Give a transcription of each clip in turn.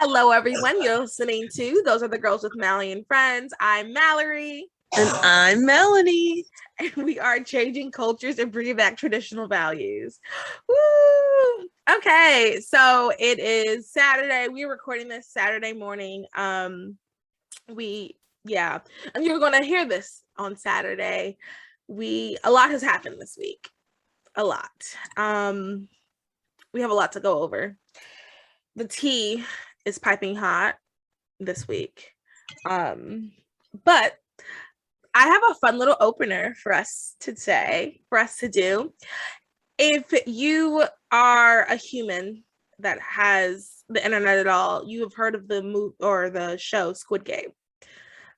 Hello, everyone. You're listening to Those Are the Girls with Mallory and Friends. I'm Mallory. And I'm Melanie. And we are changing cultures and bringing back traditional values. Woo! Okay, so it is Saturday. We're recording this Saturday morning. And you're going to hear this on Saturday. A lot has happened this week. A lot. We have a lot to go over. The tea is piping hot this week. But I have a fun little opener for us to do. If you are a human that has the internet at all, you have heard of the movie or the show Squid Game.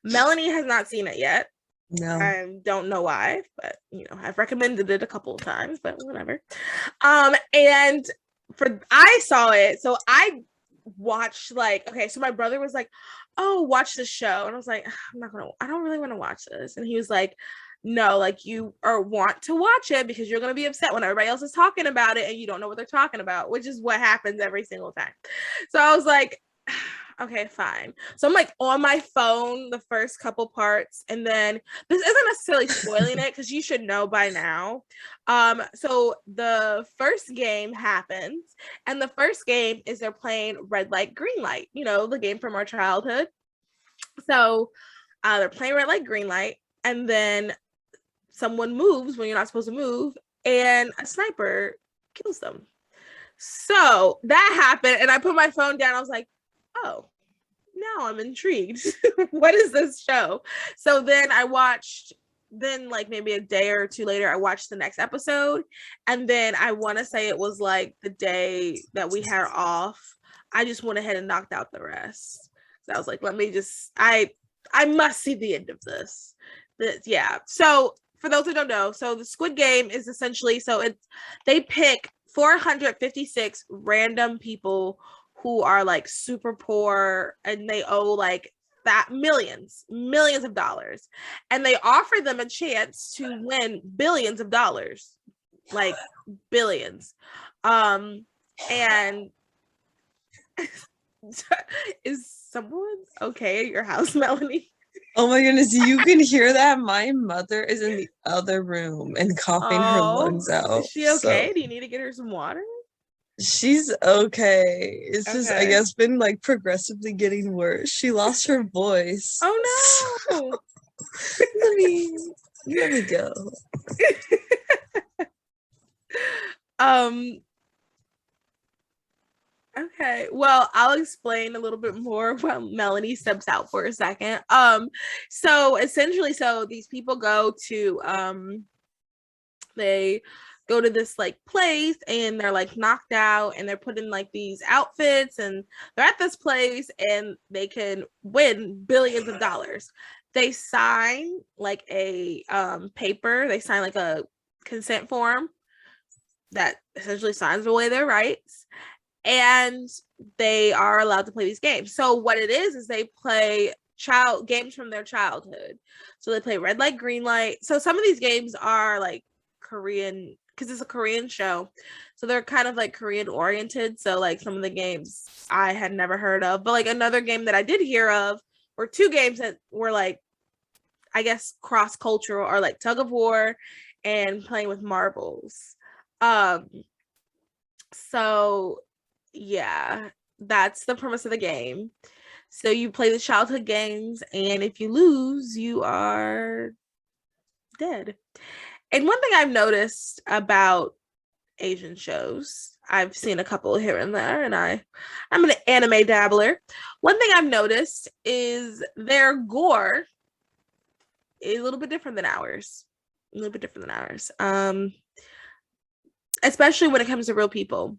Melanie has not seen it yet. No. I don't know why, but I've recommended it a couple of times, but whatever. And I saw it, so I watched so my brother was like, oh, watch the show, and I was like, I don't really want to watch this, and he was like, no, you want to watch it because you're going to be upset when everybody else is talking about it and you don't know what they're talking about, which is what happens every single time. So I was like, okay, fine. So I'm on my phone the first couple parts, and then this isn't necessarily spoiling it because you should know by now. So the first game happens, and the first game is they're playing red light, green light, the game from our childhood. So they're playing red light, green light, and then someone moves when you're not supposed to move, and a sniper kills them. So that happened, and I put my phone down. I was like, oh, now I'm intrigued. What is this show? So then maybe a day or two later, I watched the next episode. And then I want to say it was the day that we had off. I just went ahead and knocked out the rest. So I was like, I must see the end of this. So for those who don't know, so the Squid Game is essentially, they pick 456 random people who are super poor and they owe millions of dollars, and they offer them a chance to win billions of dollars, billions. And is someone okay at your house, Melanie? Oh my goodness, you can hear that? My mother is in the other room and coughing her lungs out. Is she okay? So, do you need to get her some water? She's okay. It's just, I guess, been progressively getting worse. She lost her voice. Oh no. Let me go. Okay, well, I'll explain a little bit more while Melanie steps out for a second. So essentially, these people go to they go to this place, and they're knocked out, and they're put in these outfits, and they're at this place, and they can win billions of dollars. They sign a paper. They sign a consent form that essentially signs away their rights, and they are allowed to play these games. So what it is they play games from their childhood. So they play red light, green light. So some of these games are Korean, because it's a Korean show, so they're kind of Korean oriented. So some of the games I had never heard of, but another game that I did hear of were two games that were I guess cross-cultural, or tug of war and playing with marbles. So yeah, that's the premise of the game. So you play the childhood games, and if you lose, you are dead. And one thing I've noticed about Asian shows, I've seen a couple here and there, and I'm an anime dabbler. One thing I've noticed is their gore is a little bit different than ours. Especially when it comes to real people.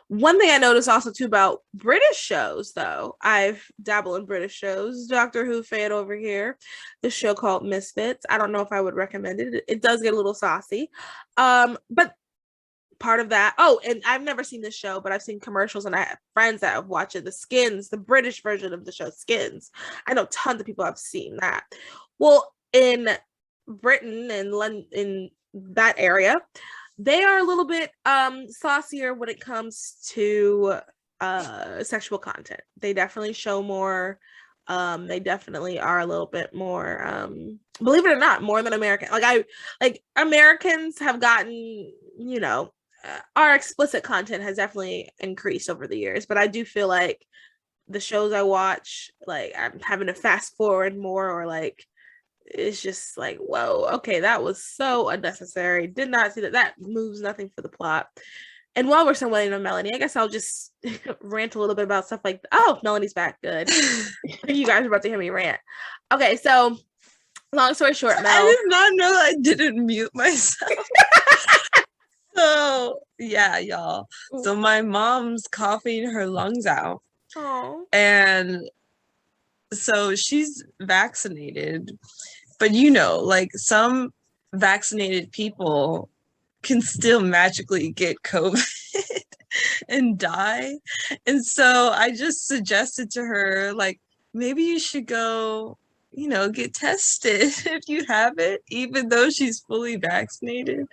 One thing I noticed also too about British shows, though, I've dabbled in British shows. Doctor Who fan over here. The show called Misfits. I don't know if I would recommend it. It does get a little saucy. But part of that, and I've never seen this show, but I've seen commercials, and I have friends that have watched it. The Skins, the British version of the show Skins. I know tons of people have seen that. Well, in Britain and London, in that area, they are a little bit saucier when it comes to sexual content. They definitely show more. They definitely are a little bit more, believe it or not, more than American. Like Americans have gotten, you know, our explicit content has definitely increased over the years, but I do feel like the shows I watch, like I'm having to fast forward more, or like it's just like, whoa, okay, that was so unnecessary. Did not see that. That moves nothing for the plot. And while we're still waiting on Melanie, I guess I'll just rant a little bit about stuff like, oh, Melanie's back. Good. You guys are about to hear me rant. Okay, so long story short, Mel. I did not know I didn't mute myself. So, yeah, y'all. So my mom's coughing her lungs out. Oh. And so she's vaccinated. But you know, like some vaccinated people can still magically get COVID and die. And so I just suggested to her, like, maybe you should go, you know, get tested if you have it, even though she's fully vaccinated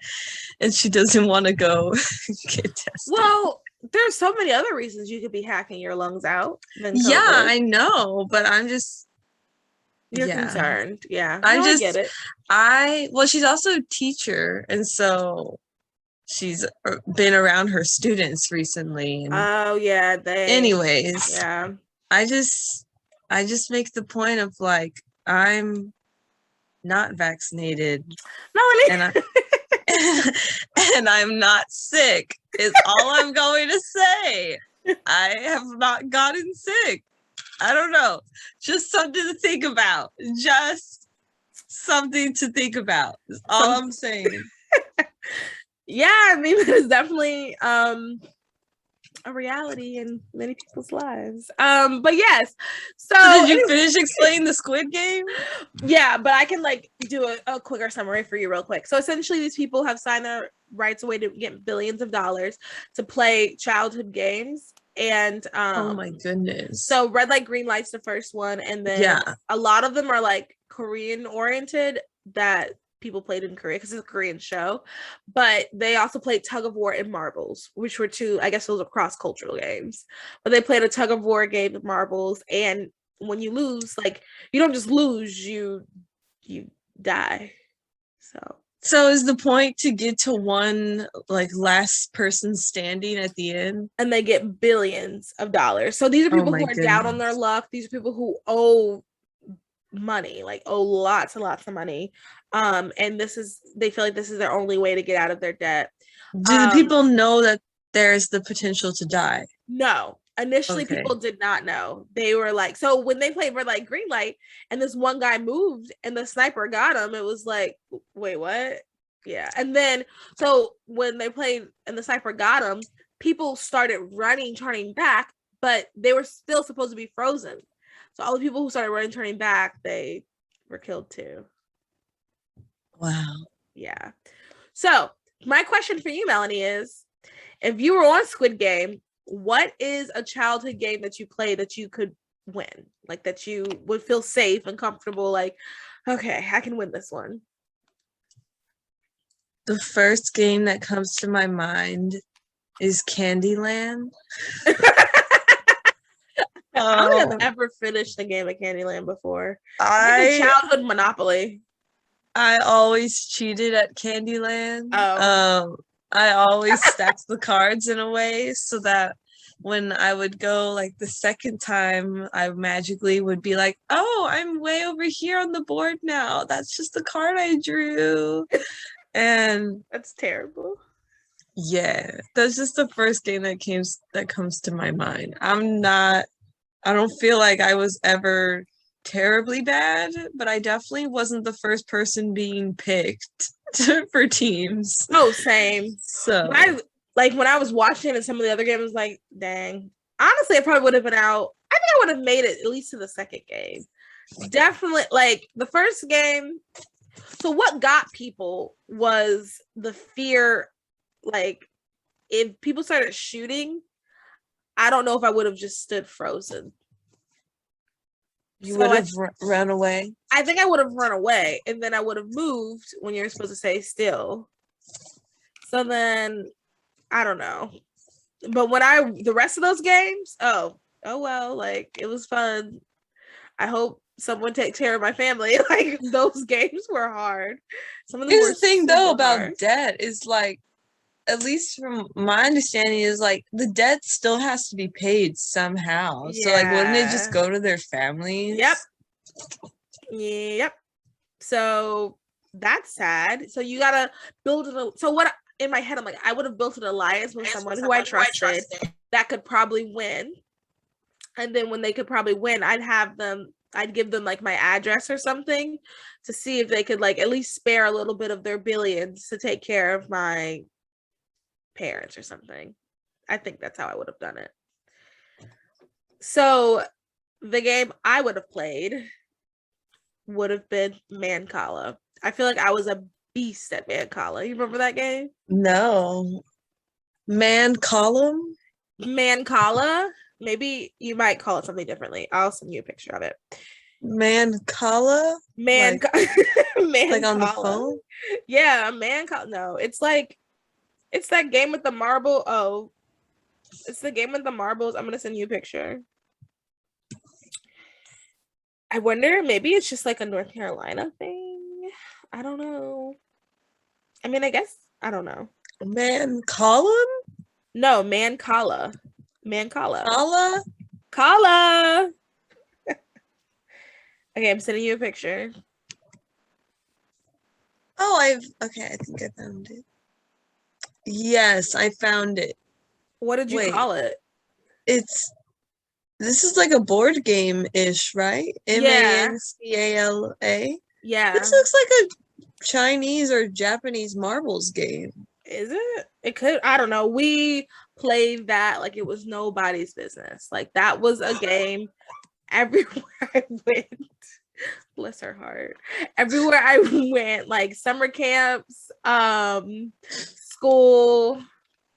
and she doesn't want to go get tested. Well, there's so many other reasons you could be hacking your lungs out than COVID. Yeah, I know, but I'm just You're concerned. Yeah. I get it. Well, she's also a teacher, and so she's been around her students recently. And oh yeah. Anyways. Yeah. I just make the point of like, I'm not vaccinated. Melanie. And I'm not sick. Is all I'm going to say. I have not gotten sick. I don't know. Just something to think about. Just something to think about. Is all I'm saying. Yeah, I mean, it's definitely a reality in many people's lives. But yes. So did you finish explaining the Squid Game? Yeah, but I can like do a quicker summary for you real quick. So essentially these people have signed their rights away to get billions of dollars to play childhood games. And oh my goodness. So Red Light, Green Light's the first one, and then a lot of them are like Korean oriented that people played in Korea because it's a Korean show, but they also played tug of war and marbles, which were two, I guess those are cross-cultural games. But they played a tug of war game of marbles, and when you lose, like you don't just lose, you die. So is the point to get to one like last person standing at the end? And they get billions of dollars. So these are people who are down on their luck. These are people who owe money, like owe lots and lots of money. And they feel like this is their only way to get out of their debt. Do the people know that there's the potential to die? No. Initially, people did not know. They were like, so when they played Red Light, Green Light, and this one guy moved and the sniper got him, it was like, wait, what? Yeah. And then, so when they played and the sniper got him, people started running, turning back, but they were still supposed to be frozen. So all the people who started running, turning back, they were killed too. Wow. Yeah. So my question for you, Melanie, is if you were on Squid Game, what is a childhood game that you play that you could win? Like that you would feel safe and comfortable, like, okay, I can win this one. The first game that comes to my mind is Candyland. I don't think I've ever finished a game of Candyland before. It's a childhood Monopoly. I always cheated at Candyland. I always stacked the cards in a way so that when I would go like the second time, I magically would be like, oh, I'm way over here on the board now. That's just the card I drew. And that's terrible. Yeah, that's just the first game that comes to my mind. I don't feel like I was ever terribly bad, but I definitely wasn't the first person being picked for teams. Oh, same. So when I was watching and some of the other games, like, dang. Honestly, I probably would have been out. I think I would have made it at least to the second game. Definitely, like the first game. So what got people was the fear, like if people started shooting, I don't know if I would have just stood frozen. You would have run away? I think I would have run away, and then I would have moved when you're supposed to stay still. So then, I don't know. But when the rest of those games, oh well, like it was fun. I hope someone takes care of my family. Like those games were hard. Some of them Here's were the thing though about hard. debt is like, at least from my understanding, is like the debt still has to be paid somehow. Yeah. So like, wouldn't it just go to their families? Yep. So that's sad. So you gotta build it. So what in my head, I'm like, I would have built an alliance with someone who I trusted that could probably win. And then when they could probably win, I'd give them like my address or something to see if they could like at least spare a little bit of their billions to take care of my parents or something. I think that's how I would have done it. So the game I would have played would have been Mancala. I feel like I was a beast at Mancala. You remember that game? No. Mancala? Mancala? Maybe you might call it something differently. I'll send you a picture of it. Mancala? Like on the phone? Yeah, Mancala. No, it's that game with the marble. Oh, it's the game with the marbles. I'm gonna send you a picture. I wonder, maybe it's just like a North Carolina thing. I don't know. I mean, I guess I don't know. Mancala? No, Mancala. Kala? Kala. Okay, I'm sending you a picture. Oh, I think I found it. Yes, I found it. What did you call it? This is like a board game-ish, right? Mancala. Yeah. This looks like a Chinese or Japanese marbles game. Is it? It could. I don't know. We played that like it was nobody's business. Like that was a game everywhere I went. Bless her heart. Everywhere I went, like summer camps, school,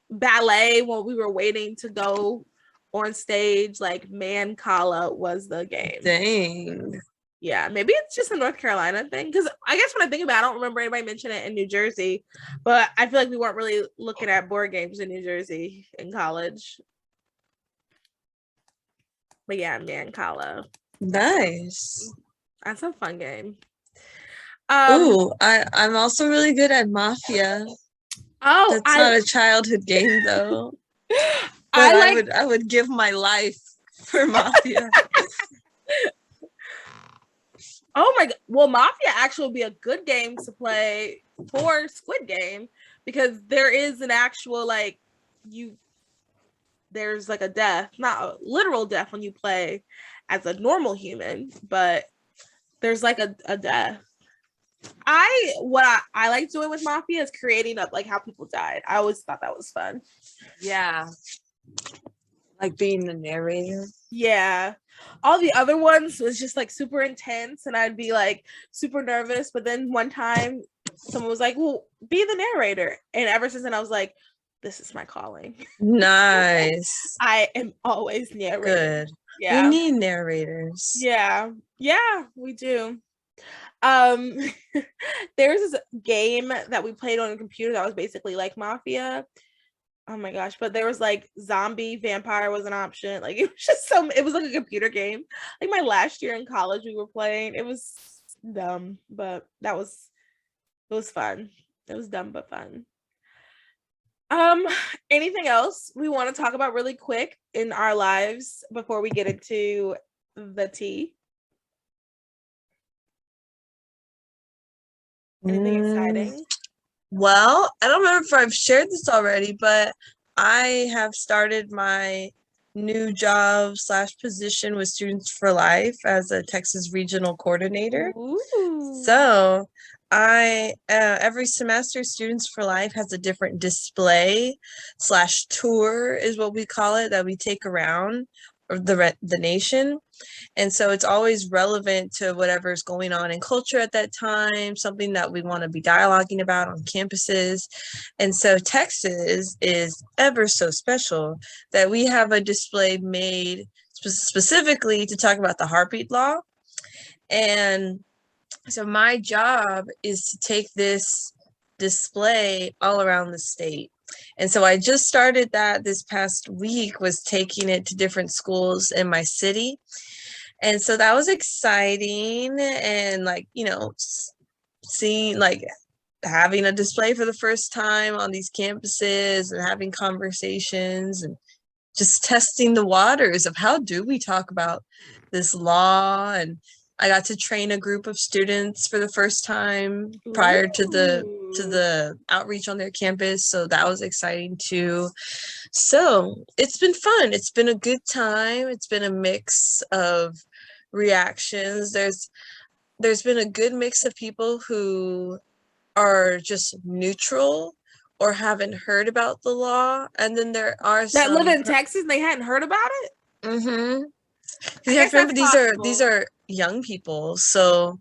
ballet, when we were waiting to go on stage, like Mancala was the game. Dang. Yeah, maybe it's just a North Carolina thing. Because I guess when I think about it, I don't remember anybody mention it in New Jersey. But I feel like we weren't really looking at board games in New Jersey in college. But yeah, Mancala. Nice. That's a fun game. I'm also really good at Mafia. Oh, that's not a childhood game though. But I would give my life for Mafia. Oh my god. Well, Mafia actually would be a good game to play for Squid Game because there is an actual there's like a death, not a literal death when you play as a normal human, but there's like a death. What I like doing with Mafia is creating up like how people died. I always thought that was fun. Yeah. Like being the narrator. Yeah. All the other ones was just like super intense and I'd be like super nervous. But then one time someone was like, well, be the narrator. And ever since then I was like, this is my calling. Nice. I am always narrating. Good. Yeah. We need narrators. Yeah. Yeah, we do. There's this game that we played on a computer that was basically like Mafia. Oh my gosh, but there was like zombie vampire was an option. Like it was just it was like a computer game. Like my last year in college we were playing. It was dumb, but it was fun. It was dumb but fun. Anything else we want to talk about really quick in our lives before we get into the tea? Anything exciting? Well, I don't remember if I've shared this already, but I have started my new job / position with Students for Life as a Texas Regional Coordinator. Ooh. So every semester Students for Life has a different display / tour is what we call it, that we take around the nation. And so it's always relevant to whatever's going on in culture at that time, something that we want to be dialoguing about on campuses. And so Texas is ever so special that we have a display made specifically to talk about the heartbeat law. And so my job is to take this display all around the state. And so I just started that this past week, was taking it to different schools in my city. And so that was exciting. And like, you know, seeing, like, having a display for the first time on these campuses and having conversations and just testing the waters of how do we talk about this law. And I got to train a group of students for the first time prior to the outreach on their campus, so that was exciting too. So it's been fun. It's been a good time. It's been a mix of reactions. There's been a good mix of people who are just neutral or haven't heard about the law, and then there are that live some in Texas, they hadn't heard about it. Mm-hmm. I You have guess to remember that's these are young people, so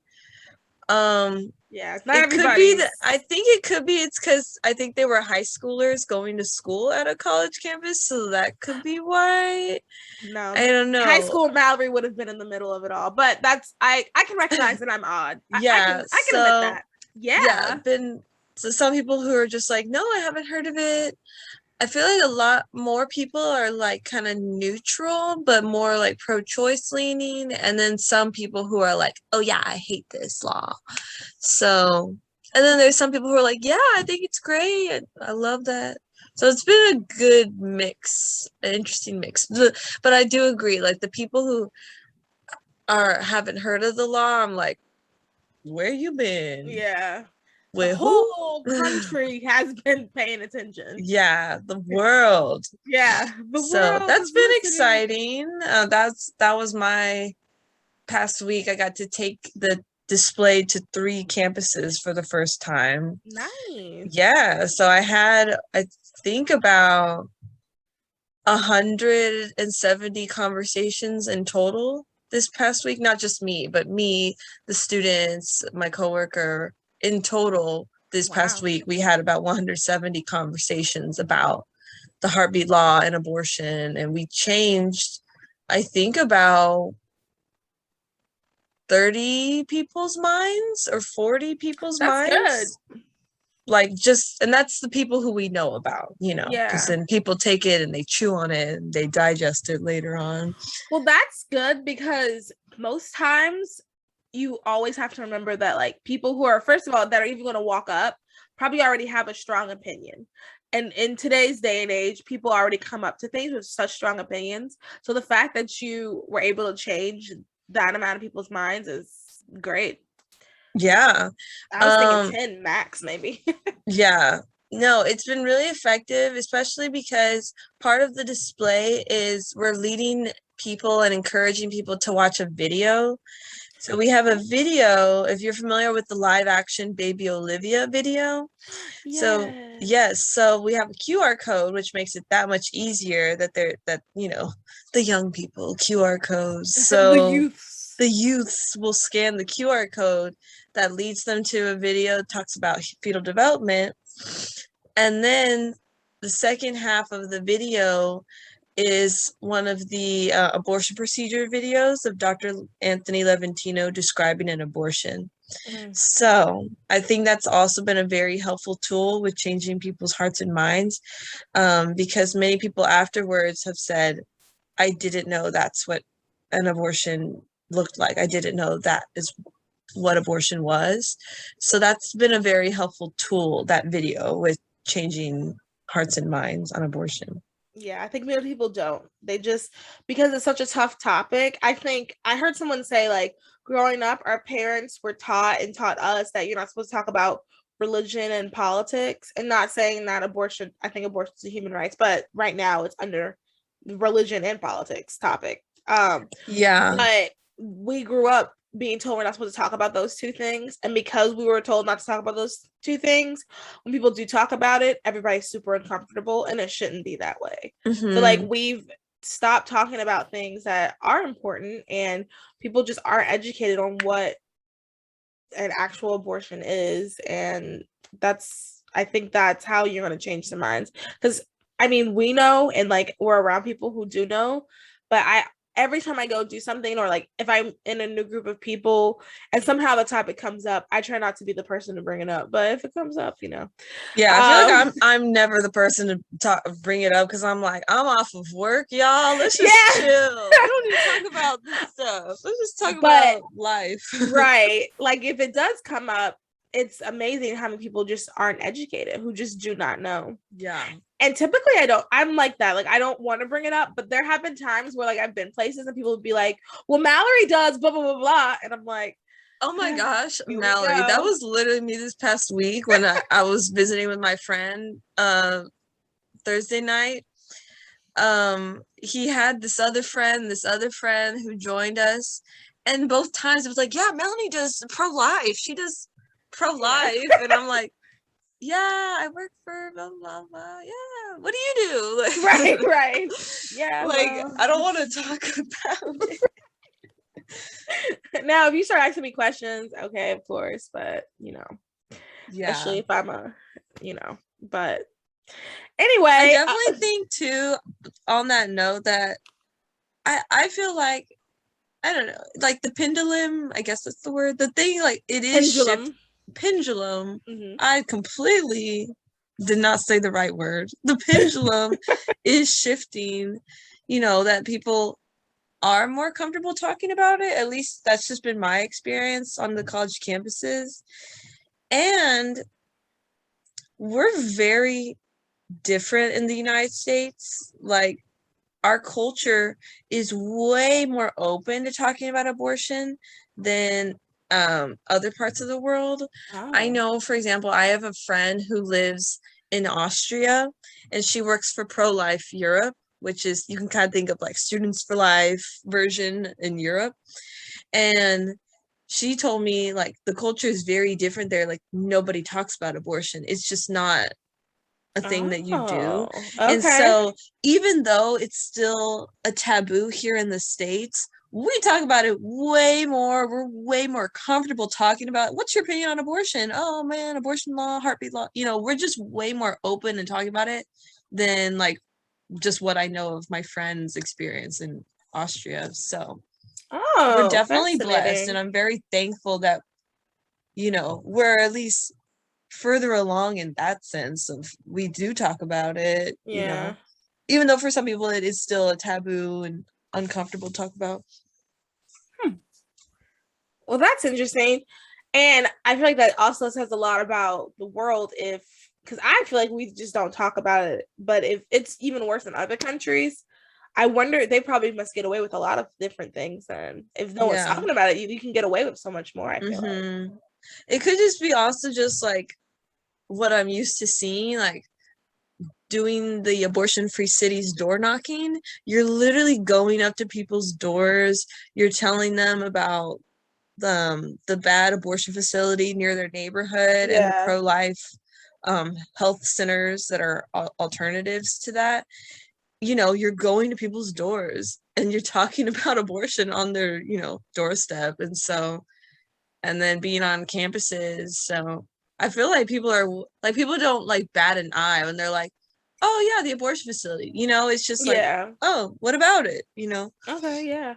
yeah, it's not it could be everybody's. that I think it could be it's because I think they were high schoolers going to school at a college campus, so that could be why. No, I don't know. high school Mallory would have been in the middle of it all, but that's I can recognize that I'm odd. Yeah, I can admit that. Yeah, so some people who are just like, no, I haven't heard of it. I feel like a lot more people are like kind of neutral, but more like pro-choice leaning. And then some people who are like, oh yeah, I hate this law. So, and then there's some people who are like, yeah, I think it's great. I love that. So it's been a good mix, an interesting mix. But I do agree, like the people who haven't heard of the law, I'm like, where you been? Yeah. With the whole country has been paying attention. Yeah, the world. Yeah, so that's been exciting. That was my past week. I got to take the display to 3 campuses for the first time. Nice. Yeah, so I had, I think, about 170 conversations in total this past week. Not just me, but me, the students, my coworker. In total, this past week, we had about 170 conversations about the heartbeat law and abortion. And we changed, I think, about 30 people's minds or 40 people's minds. Good. Like, just, and that's the people who we know about, you know, because then people take it and they chew on it and they digest it later on. Well, that's good, because most times you always have to remember that, like, people who are, first of all, that are even going to walk up probably already have a strong opinion. And in today's day and age, people already come up to things with such strong opinions. So the fact that you were able to change that amount of people's minds is great. Yeah. I was thinking 10 max, maybe. Yeah. No, it's been really effective, especially because part of the display is we're leading people and encouraging people to watch a video. So we have a video, if you're familiar with the live action Baby Olivia video. Yes. So yes, so we have a QR code, which makes it that much easier that you know, the young people, QR codes. So the youths will scan the QR code that leads them to a video, talks about fetal development. And then the second half of the video is one of the abortion procedure videos of Dr. Anthony Levantino describing an abortion. So I think that's also been a very helpful tool with changing people's hearts and minds, because many people afterwards have said, I didn't know that's what an abortion looked like. I didn't know that is what abortion was. So that's been a very helpful tool, that video, with changing hearts and minds on abortion. Yeah, I think many people don't. They just, because it's such a tough topic. I think I heard someone say, like, growing up, our parents were taught us that you're not supposed to talk about religion and politics, and not saying that abortion, I think abortion is a human rights, but right now it's under religion and politics topic. Yeah. But we grew up being told we're not supposed to talk about those two things. And because we were told not to talk about those two things, when people do talk about it, everybody's super uncomfortable, and it shouldn't be that way. Mm-hmm. So, like, we've stopped talking about things that are important, and people just aren't educated on what an actual abortion is. And I think that's how you're going to change the minds. Because, I mean, we know, and like, we're around people who do know, but every time I go do something, or like if I'm in a new group of people and somehow the topic comes up, I try not to be the person to bring it up. But if it comes up, Yeah, I feel like I'm never the person to bring it up because I'm like, I'm off of work, y'all. Let's just chill. We don't need to talk about this stuff. Let's just talk about life. Right. Like if it does come up, it's amazing how many people just aren't educated, who just do not know. Yeah. And typically I'm like that. Like I don't want to bring it up, but there have been times where like I've been places and people would be like, well, Mallory does blah, blah, blah, blah. And I'm like, oh my gosh, Mallory, that was literally me this past week when I was visiting with my friend Thursday night. He had this other friend who joined us. And both times it was like, yeah, Melanie does pro-life. She does pro-life. Yeah. And I'm like, yeah, I work for blah, blah, blah. Yeah, what do you do? Like, right. Yeah. Like, I don't want to talk about it. Now, if you start asking me questions, okay, of course. But, especially if I'm but anyway. I definitely think, too, on that note, that I feel like, I don't know, like the pendulum, I guess that's the word, the thing, like it is pendulum. Mm-hmm. I completely did not say the right word. The pendulum is shifting, that people are more comfortable talking about it. At least that's just been my experience on the college campuses. And we're very different in the United States. Like, our culture is way more open to talking about abortion than other parts of the world. Oh. I know, for example, I have a friend who lives in Austria, and she works for Pro-Life Europe, which is, you can kind of think of like Students for Life version in Europe. And she told me, like, the culture is very different there. Like, nobody talks about abortion. It's just not a thing that you do. Okay. And so even though it's still a taboo here in the States, we talk about it way more. We're way more comfortable talking about, what's your opinion on abortion? Oh man, abortion law, heartbeat law. We're just way more open and talking about it than like just what I know of my friend's experience in Austria. So we're definitely blessed, and I'm very thankful that we're at least further along in that sense of, we do talk about it. Even though for some people it is still a taboo and uncomfortable to talk about. Well, that's interesting. And I feel like that also says a lot about the world, because I feel like we just don't talk about it. But if it's even worse in other countries, I wonder, they probably must get away with a lot of different things. And if no one's talking about it, you can get away with so much more, I feel like. It could just be also just like what I'm used to seeing, like doing the abortion-free cities door knocking. You're literally going up to people's doors. You're telling them about the bad abortion facility near their neighborhood and the pro-life health centers that are alternatives to that. You're going to people's doors and you're talking about abortion on their, doorstep. And then being on campuses. So I feel like people don't like bat an eye when they're like, oh yeah, the abortion facility, it's just like, oh, what about it? Okay. Yeah.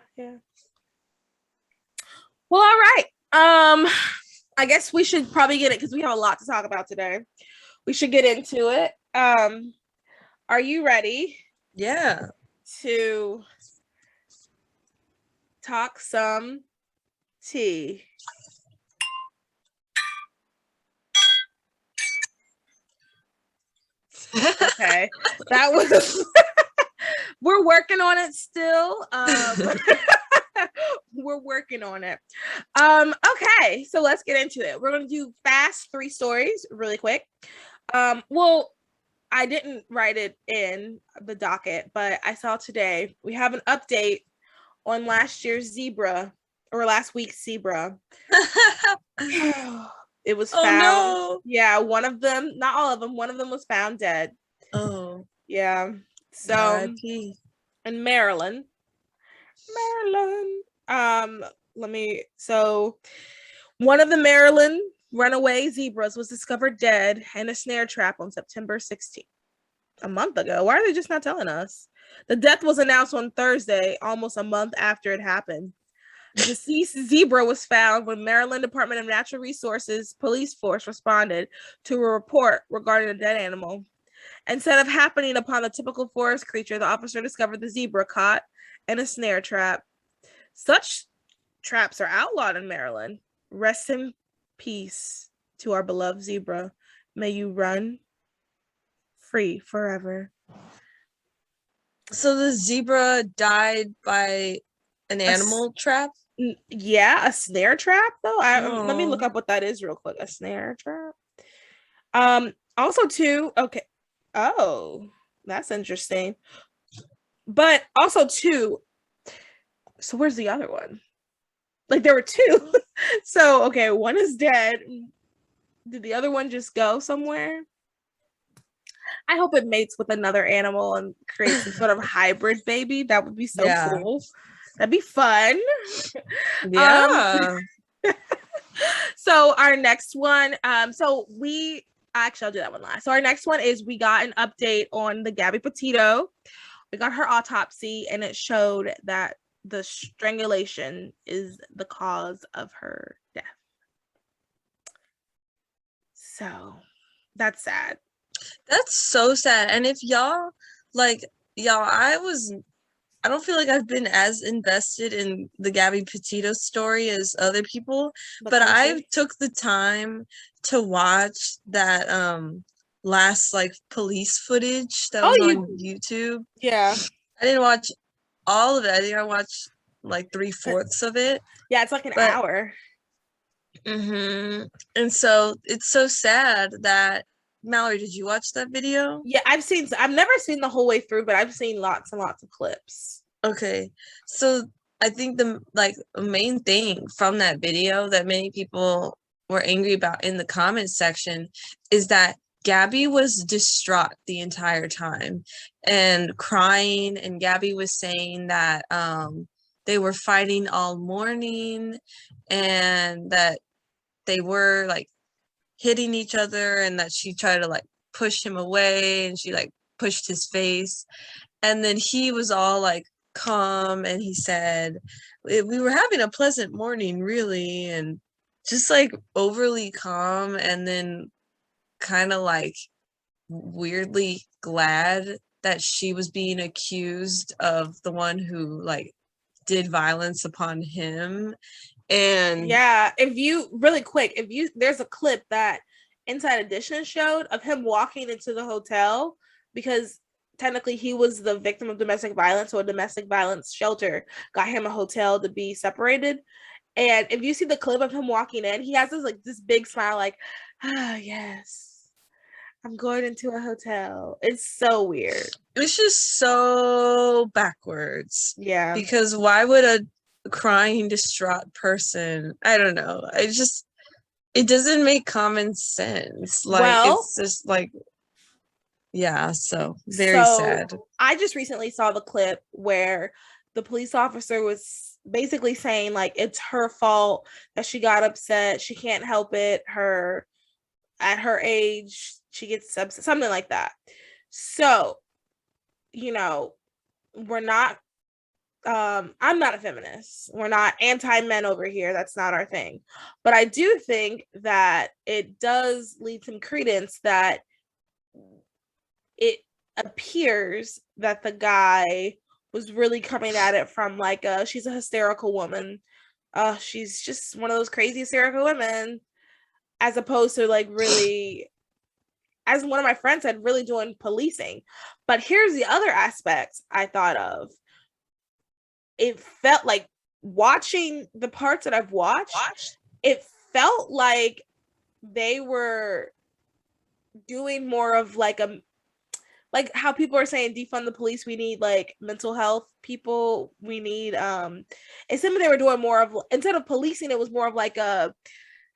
Well, all right. I guess we should probably get it, because we have a lot to talk about today. We should get into it. Are you ready? Yeah. To talk some tea? Okay, that was we're working on it still. We're working on it. Okay, so let's get into it. We're gonna do fast 3 stories really quick. Well, I didn't write it in the docket, but I saw today we have an update on last year's zebra, or last week's zebra. It was found. No. Yeah, one of them, not all of them, one of them was found dead. Oh. Yeah. So in Maryland. So one of the Maryland runaway zebras was discovered dead in a snare trap on September 16th. A month ago. Why are they just not telling us? The death was announced on Thursday, almost a month after it happened. Deceased zebra was found when Maryland Department of Natural Resources police force responded to a report regarding a dead animal. Instead of happening upon the typical forest creature, the officer discovered the zebra caught in a snare trap. Such traps are outlawed in Maryland. Rest in peace to our beloved zebra. May you run free forever. So the zebra died by an animal trap? Yeah, a snare trap though. Let me look up what that is real quick. A snare trap. Also too, okay. Oh, that's interesting. But also too, so where's the other one? Like there were two. So okay, one is dead. Did the other one just go somewhere? I hope it mates with another animal and creates some sort of hybrid baby. That would be so cool. That'd be fun. Yeah. So our next one, so we actually I'll do that one last. So our next one is we got an update on the Gabby Petito. We got her autopsy and it showed that the strangulation is the cause of her death. So that's sad. That's so sad. And if y'all I don't feel like I've been as invested in the Gabby Petito story as other people, but I took the time to watch that last like police footage that was on YouTube. Yeah. I didn't watch all of it. I think I watched like 3/4 of it. Yeah, it's like an hour. Mm-hmm. And so it's so sad that Mallory, did you watch that video? Yeah, I've never seen the whole way through, but I've seen lots and lots of clips. Okay. So I think the main thing from that video that many people were angry about in the comments section is that Gabby was distraught the entire time and crying, and Gabby was saying that they were fighting all morning and that they were like hitting each other and that she tried to like push him away and she like pushed his face, and then he was all like calm and he said we were having a pleasant morning really, and just like overly calm, and then kind of like weirdly glad that she was being accused of the one who like did violence upon him. And yeah, there's a clip that Inside Edition showed of him walking into the hotel because technically he was the victim of domestic violence, so a domestic violence shelter got him a hotel to be separated. And if you see the clip of him walking in, he has this big smile, like, yes, I'm going into a hotel. It's so weird. It's just so backwards. Yeah. Because why would a crying, distraught person, I don't know. It doesn't make common sense. Like, it's just like, yeah, so very sad. I just recently saw the clip where the police officer was basically saying like it's her fault that she got upset. She can't help it. At her age, she gets upset, something like that. So, we're not I'm not a feminist. We're not anti-men over here. That's not our thing. But I do think that it does lead some credence that it appears that the guy was really coming at it from like she's a hysterical woman. She's just one of those crazy hysterical women, as opposed to like really, as one of my friends said, really doing policing. But here's the other aspect I thought of. It felt like watching the parts that I've watched, it felt like they were doing more of like how people are saying defund the police. We need like mental health people. We need it's something they were doing more of, instead of policing, it was more of like a,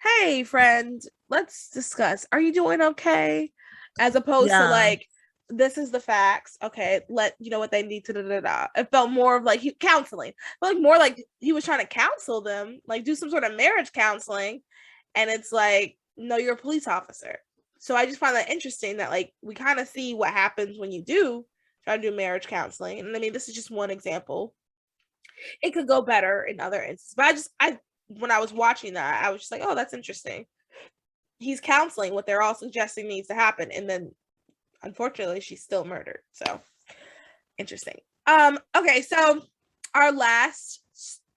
hey friend, let's discuss. Are you doing okay? As opposed to like, this is the facts. Okay, let you know what they need to It felt more of like counseling. But like more like he was trying to counsel them, like do some sort of marriage counseling. And it's like, no, you're a police officer. So I just find that interesting that like we kind of see what happens when you do trying to do marriage counseling. And I mean, this is just one example. It could go better in other instances. But when I was watching that, I was just like, oh, that's interesting. He's counseling what they're all suggesting needs to happen. And then unfortunately, she's still murdered. So interesting. Okay, so our last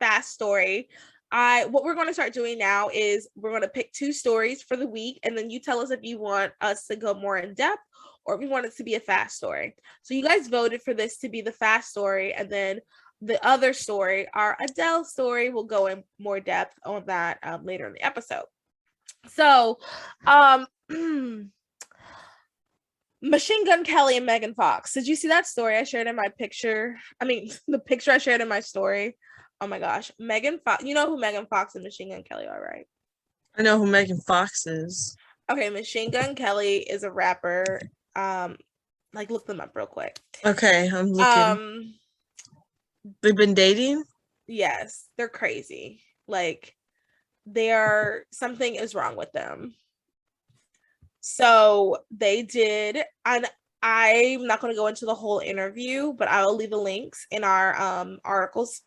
fast story. What we're going to start doing now is we're going to pick 2 stories for the week, and then you tell us if you want us to go more in depth or if you want it to be a fast story. So you guys voted for this to be the fast story, and then the other story, our Adele story, will go in more depth on that later in the episode. So, Machine Gun Kelly and Megan Fox. Did you see that story I shared in my picture? I mean, the picture I shared in my story. Oh my gosh. Megan Fox. You know who Megan Fox and Machine Gun Kelly are, right? I know who Megan Fox is. Okay, Machine Gun Kelly is a rapper. Look them up real quick. Okay, I'm looking. They've been dating? Yes, they're crazy. Like, something is wrong with them. So they did, and I'm not going to go into the whole interview, but I will leave the links in our articles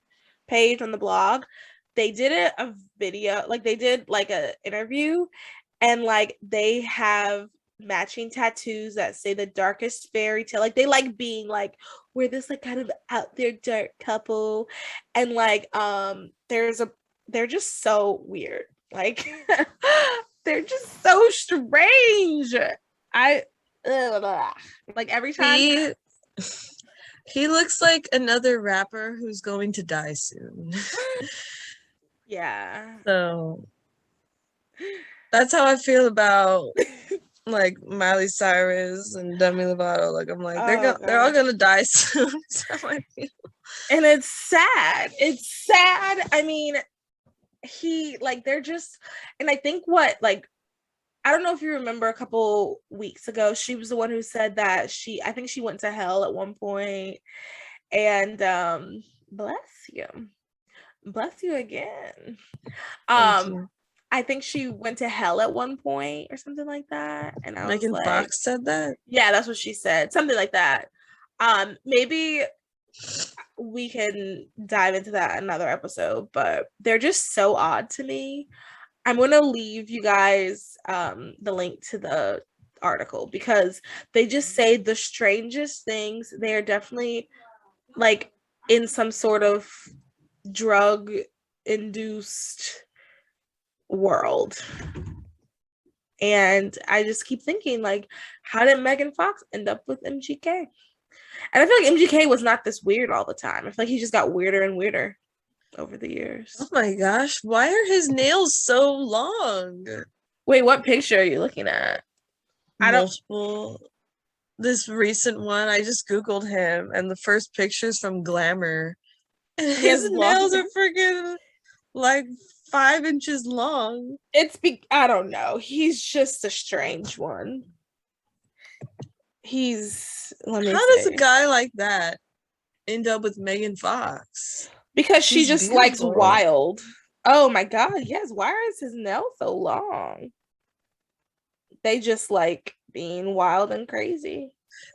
page on the blog. They did a video, they did a interview, and they have matching tattoos that say the darkest fairy tale. They like being we're this kind of out there dark couple, and they're just so weird. They're just so strange. Every time he looks like another rapper who's going to die soon. Yeah. So that's how I feel about Miley Cyrus and Demi Lovato. I'm they're all gonna die soon. That's how I feel. And it's sad. It's sad. I mean, they're just, and I think I don't know if you remember a couple weeks ago, she was the one who said that I think she went to hell at one point, and bless you again. I think she went to hell at one point or something like that, and Megan Fox said that? Yeah, that's what she said, something like that. Maybe we can dive into that in another episode, but they're just so odd to me. I'm going to leave you guys the link to the article because they just say the strangest things. They are definitely in some sort of drug induced world. And I just keep thinking, how did Megan Fox end up with MGK? And I feel like MGK was not this weird all the time. I feel like he just got weirder and weirder over the years. Oh my gosh, why are his nails so long? Wait, what picture are you looking at? Multiple. This recent one, I just Googled him, and the first picture's from Glamour. And his nails are freaking 5 inches long. I don't know. He's just a strange one. How does a guy like that end up with Megan Fox? Because she just likes wild. Oh my god, yes. Why is his nail so long? They just like being wild and crazy.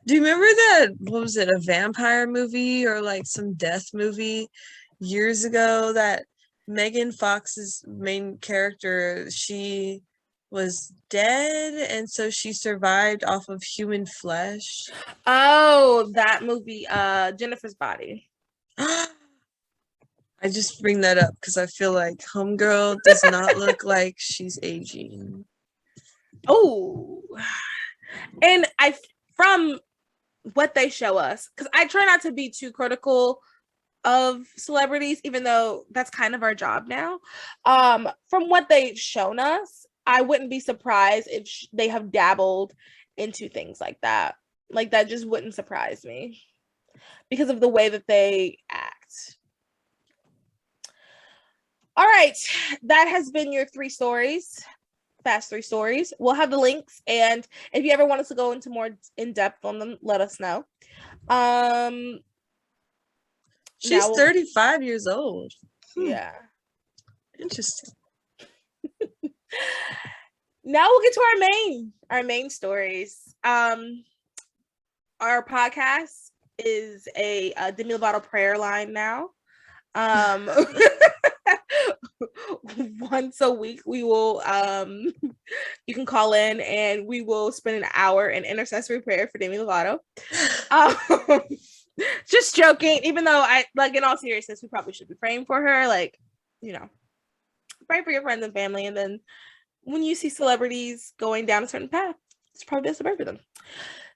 Do you remember that, what was it, a vampire movie or some death movie years ago that Megan Fox's main character, she was dead and so she survived off of human flesh? Oh, that movie, Jennifer's Body. I just bring that up because I feel like Homegirl does not look like she's aging. Oh, and from what they show us, because I try not to be too critical of celebrities, even though that's kind of our job now. From what they've shown us, I wouldn't be surprised if they have dabbled into things like that. That just wouldn't surprise me because of the way that they act. All right, that has been your 3 stories. Fast 3 stories. We'll have the links, and if you ever want us to go into more in depth on them, let us know. She's 35 years old. Yeah. Interesting. Now we'll get to our main stories. Our podcast is a Demi Lovato prayer line now. Once a week we will you can call in and we will spend an hour in intercessory prayer for Demi Lovato. Just joking, even though I like, in all seriousness, we probably should be praying for her, like, you know, pray for your friends and family, and then when you see celebrities going down a certain path, it's probably best to pray for them.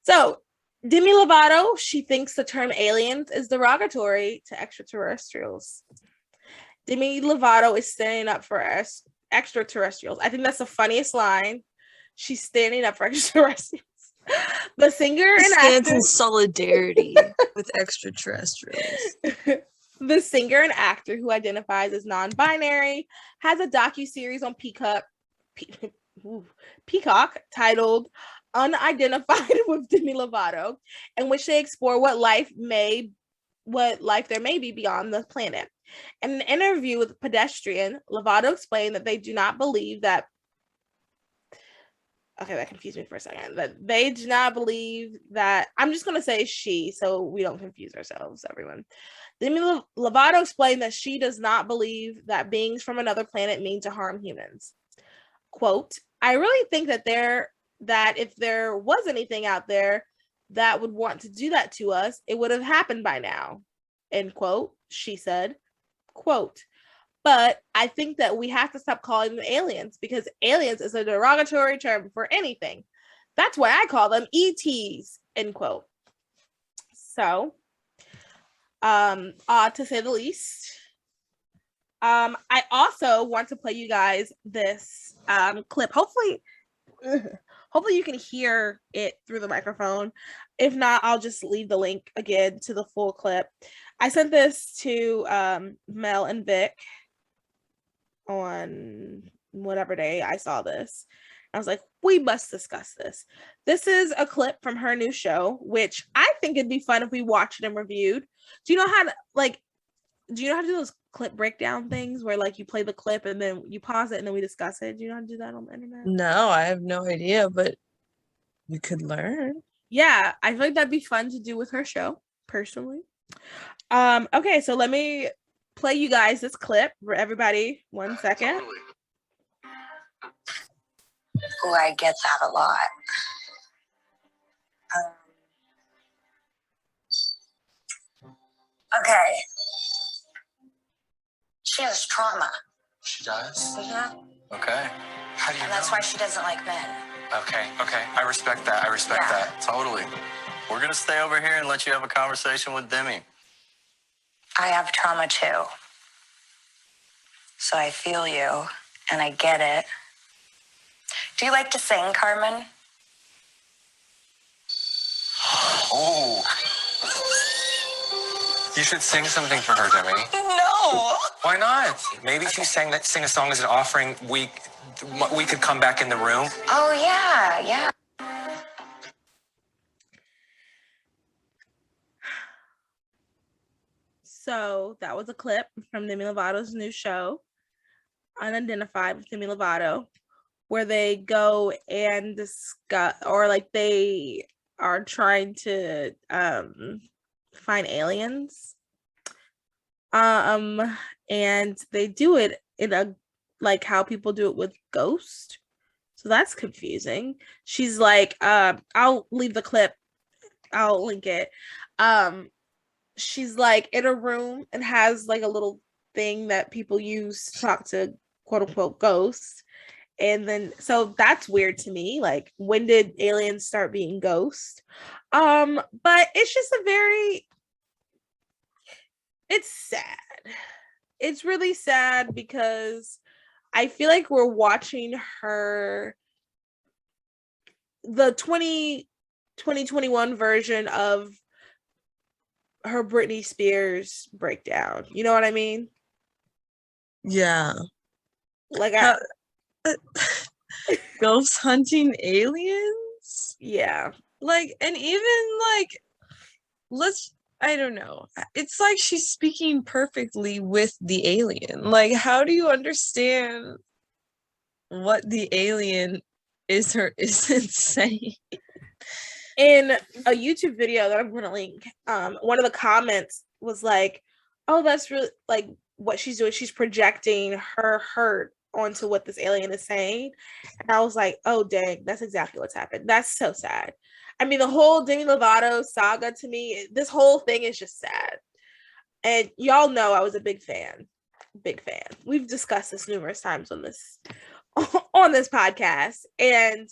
So Demi Lovato, she thinks the term aliens is derogatory to extraterrestrials. Demi Lovato is standing up for us extraterrestrials. I think that's the funniest line. She's standing up for extraterrestrials. The singer and stands actor in solidarity with extraterrestrials. The singer and actor, who identifies as non-binary, has a docuseries on Peacock titled Unidentified with Demi Lovato, in which they explore what life there may be beyond the planet. In an interview with Pedestrian, Lovato explained that they do not believe that. Okay, that confused me for a second. That they do not believe that. I'm just going to say she, so we don't confuse ourselves, everyone. Demi Lovato explained that she does not believe that beings from another planet mean to harm humans. Quote, I really think that if there was anything out there that would want to do that to us, it would have happened by now. End quote, she said. Quote, but I think that we have to stop calling them aliens, because aliens is a derogatory term for anything. That's why I call them ETs, end quote. So, odd to say the least. I also want to play you guys this clip. Hopefully you can hear it through the microphone. If not, I'll just leave the link again to the full clip. I sent this to Mel and Vic on whatever day I saw this. I was like, we must discuss this. This is a clip from her new show, which I think it'd be fun if we watched it and reviewed. Do you know how to do those clip breakdown things where like you play the clip and then you pause it and then we discuss it? Do you know how to do that on the internet? No, I have no idea, but we could learn. Yeah, I feel like that'd be fun to do with her show, personally. Okay, so let me play you guys this clip for everybody. 1 second. Totally. Oh, I get that a lot. Okay. She has trauma. She does? Mm-hmm. Okay. How do you know? And that's why she doesn't like men. Okay. I respect that. That. Totally. We're going to stay over here and let you have a conversation with Demi. I have trauma too. So I feel you, and I get it. Do you like to sing, Carmen? Oh. You should sing something for her, Demi. No. Why not? Maybe if you sing a song as an offering, we could come back in the room. Oh, yeah. So that was a clip from Demi Lovato's new show, Unidentified with Demi Lovato, where they go and discuss, or like they are trying to find aliens. And they do it in a like how people do it with Ghost. So that's confusing. She's like, I'll leave the clip. I'll link it. She's like in a room and has like a little thing that people use to talk to quote unquote ghosts. And then so that's weird to me. Like, when did aliens start being ghosts? But it's just it's sad. It's really sad because I feel like we're watching the 2021 version of her Britney Spears breakdown. You know what I mean? Yeah. Like ghost hunting aliens? Yeah. Like, and even like, I don't know. It's like she's speaking perfectly with the alien. Like, how do you understand what the alien is or isn't saying? In a YouTube video that I'm going to link, one of the comments was like, oh, that's really like what she's doing. She's projecting her hurt onto what this alien is saying. And I was like, oh, dang, that's exactly what's happened. That's so sad. I mean, the whole Demi Lovato saga to me, this whole thing is just sad. And y'all know I was a big fan. Big fan. We've discussed this numerous times on this podcast. And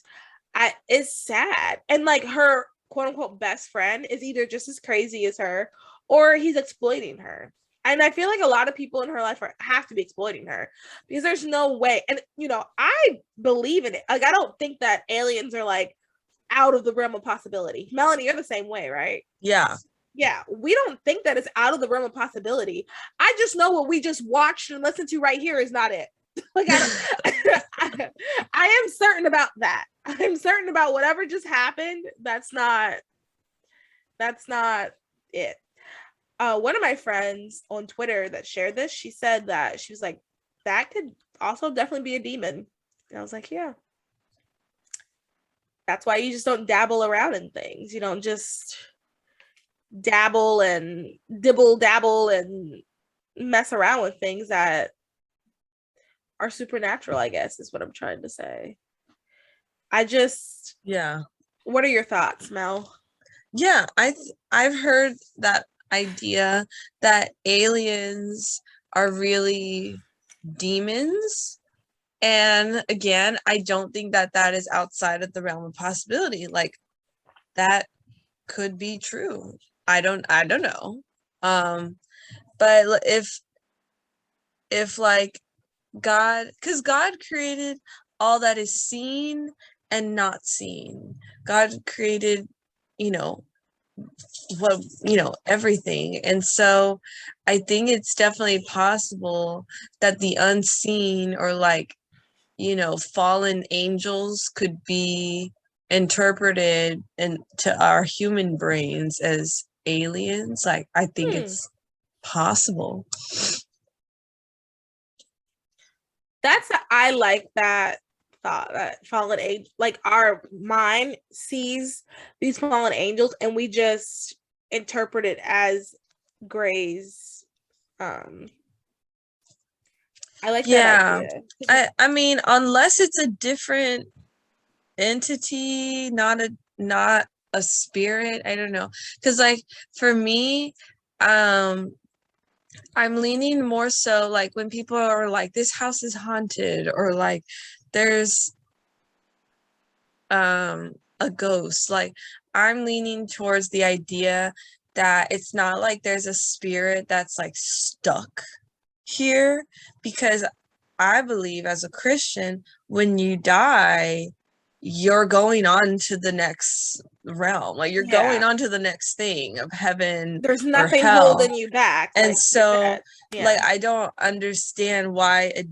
it's sad. And like her quote unquote best friend is either just as crazy as her or he's exploiting her. And I feel like a lot of people in her life have to be exploiting her because there's no way. And, you know, I believe in it. Like, I don't think that aliens are like out of the realm of possibility. Melanie, you're the same way, right? Yeah. Yeah. We don't think that it's out of the realm of possibility. I just know what we just watched and listened to right here is not it. Like I am certain about that. I'm certain about whatever just happened. That's not it. One of my friends on Twitter that shared this, she said that she was like, that could also definitely be a demon. And I was like, yeah. That's why you just don't dabble around in things. You don't just dabble and dabble and mess around with things that are supernatural, I guess is what I'm trying to say. Yeah. What are your thoughts, Mel? Yeah, I've heard that idea that aliens are really demons. And again, I don't think that is outside of the realm of possibility. Like, that could be true. I don't know. But if like God, because God created all that is seen and not seen. God created, everything. And so I think it's definitely possible that the unseen or like, fallen angels could be interpreted into our human brains as aliens. Like, I think it's possible. I like that thought, that fallen angel, like our mind sees these fallen angels and we just interpret it as grays. I like that idea. I mean, unless it's a different entity, not a spirit, I don't know. Because like for me, I'm leaning more so like when people are like, this house is haunted, or like there's a ghost, like I'm leaning towards the idea that it's not like there's a spirit that's like stuck here, because I believe as a Christian, when you die, you're going on to the next realm, like you're going on to the next thing of heaven. There's nothing holding you back. And so like I don't understand why a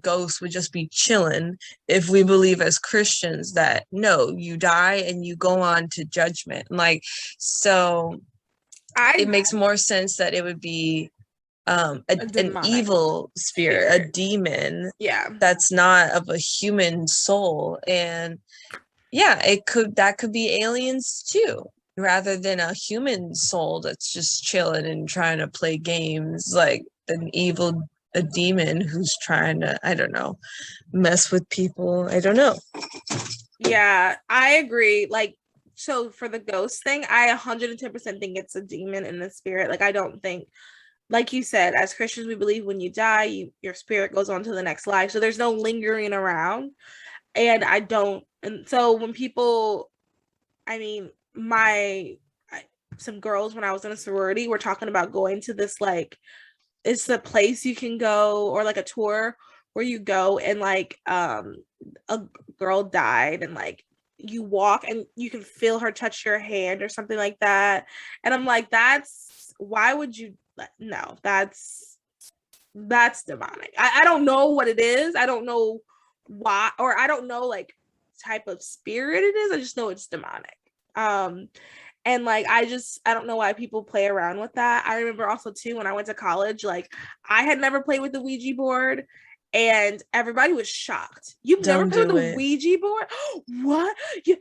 ghost would just be chilling if we believe as Christians that no, you die and you go on to judgment. Like, so it makes more sense that it would be an evil spirit, a demon, that's not of a human soul. And that could be aliens too, rather than a human soul that's just chilling and trying to play games, like a demon who's trying to, I don't know, mess with people. I don't know. Yeah, I agree. Like, so for the ghost thing, I 110% think it's a demon and a spirit. Like, I don't think, like you said, as Christians, we believe when you die, your spirit goes on to the next life. So there's no lingering around. And so when people, I mean, some girls when I was in a sorority were talking about going to this, like, it's the place you can go, or like a tour where you go and like a girl died and like you walk and you can feel her touch your hand or something like that. And I'm like, why would you? No, that's demonic. I don't know what it is. I don't know why, or I don't know like type of spirit it is. I just know it's demonic. And like I don't know why people play around with that. I remember also too when I went to college, like I had never played with the Ouija board, and everybody was shocked. You've never Don't played do with a it. Ouija board? What? You've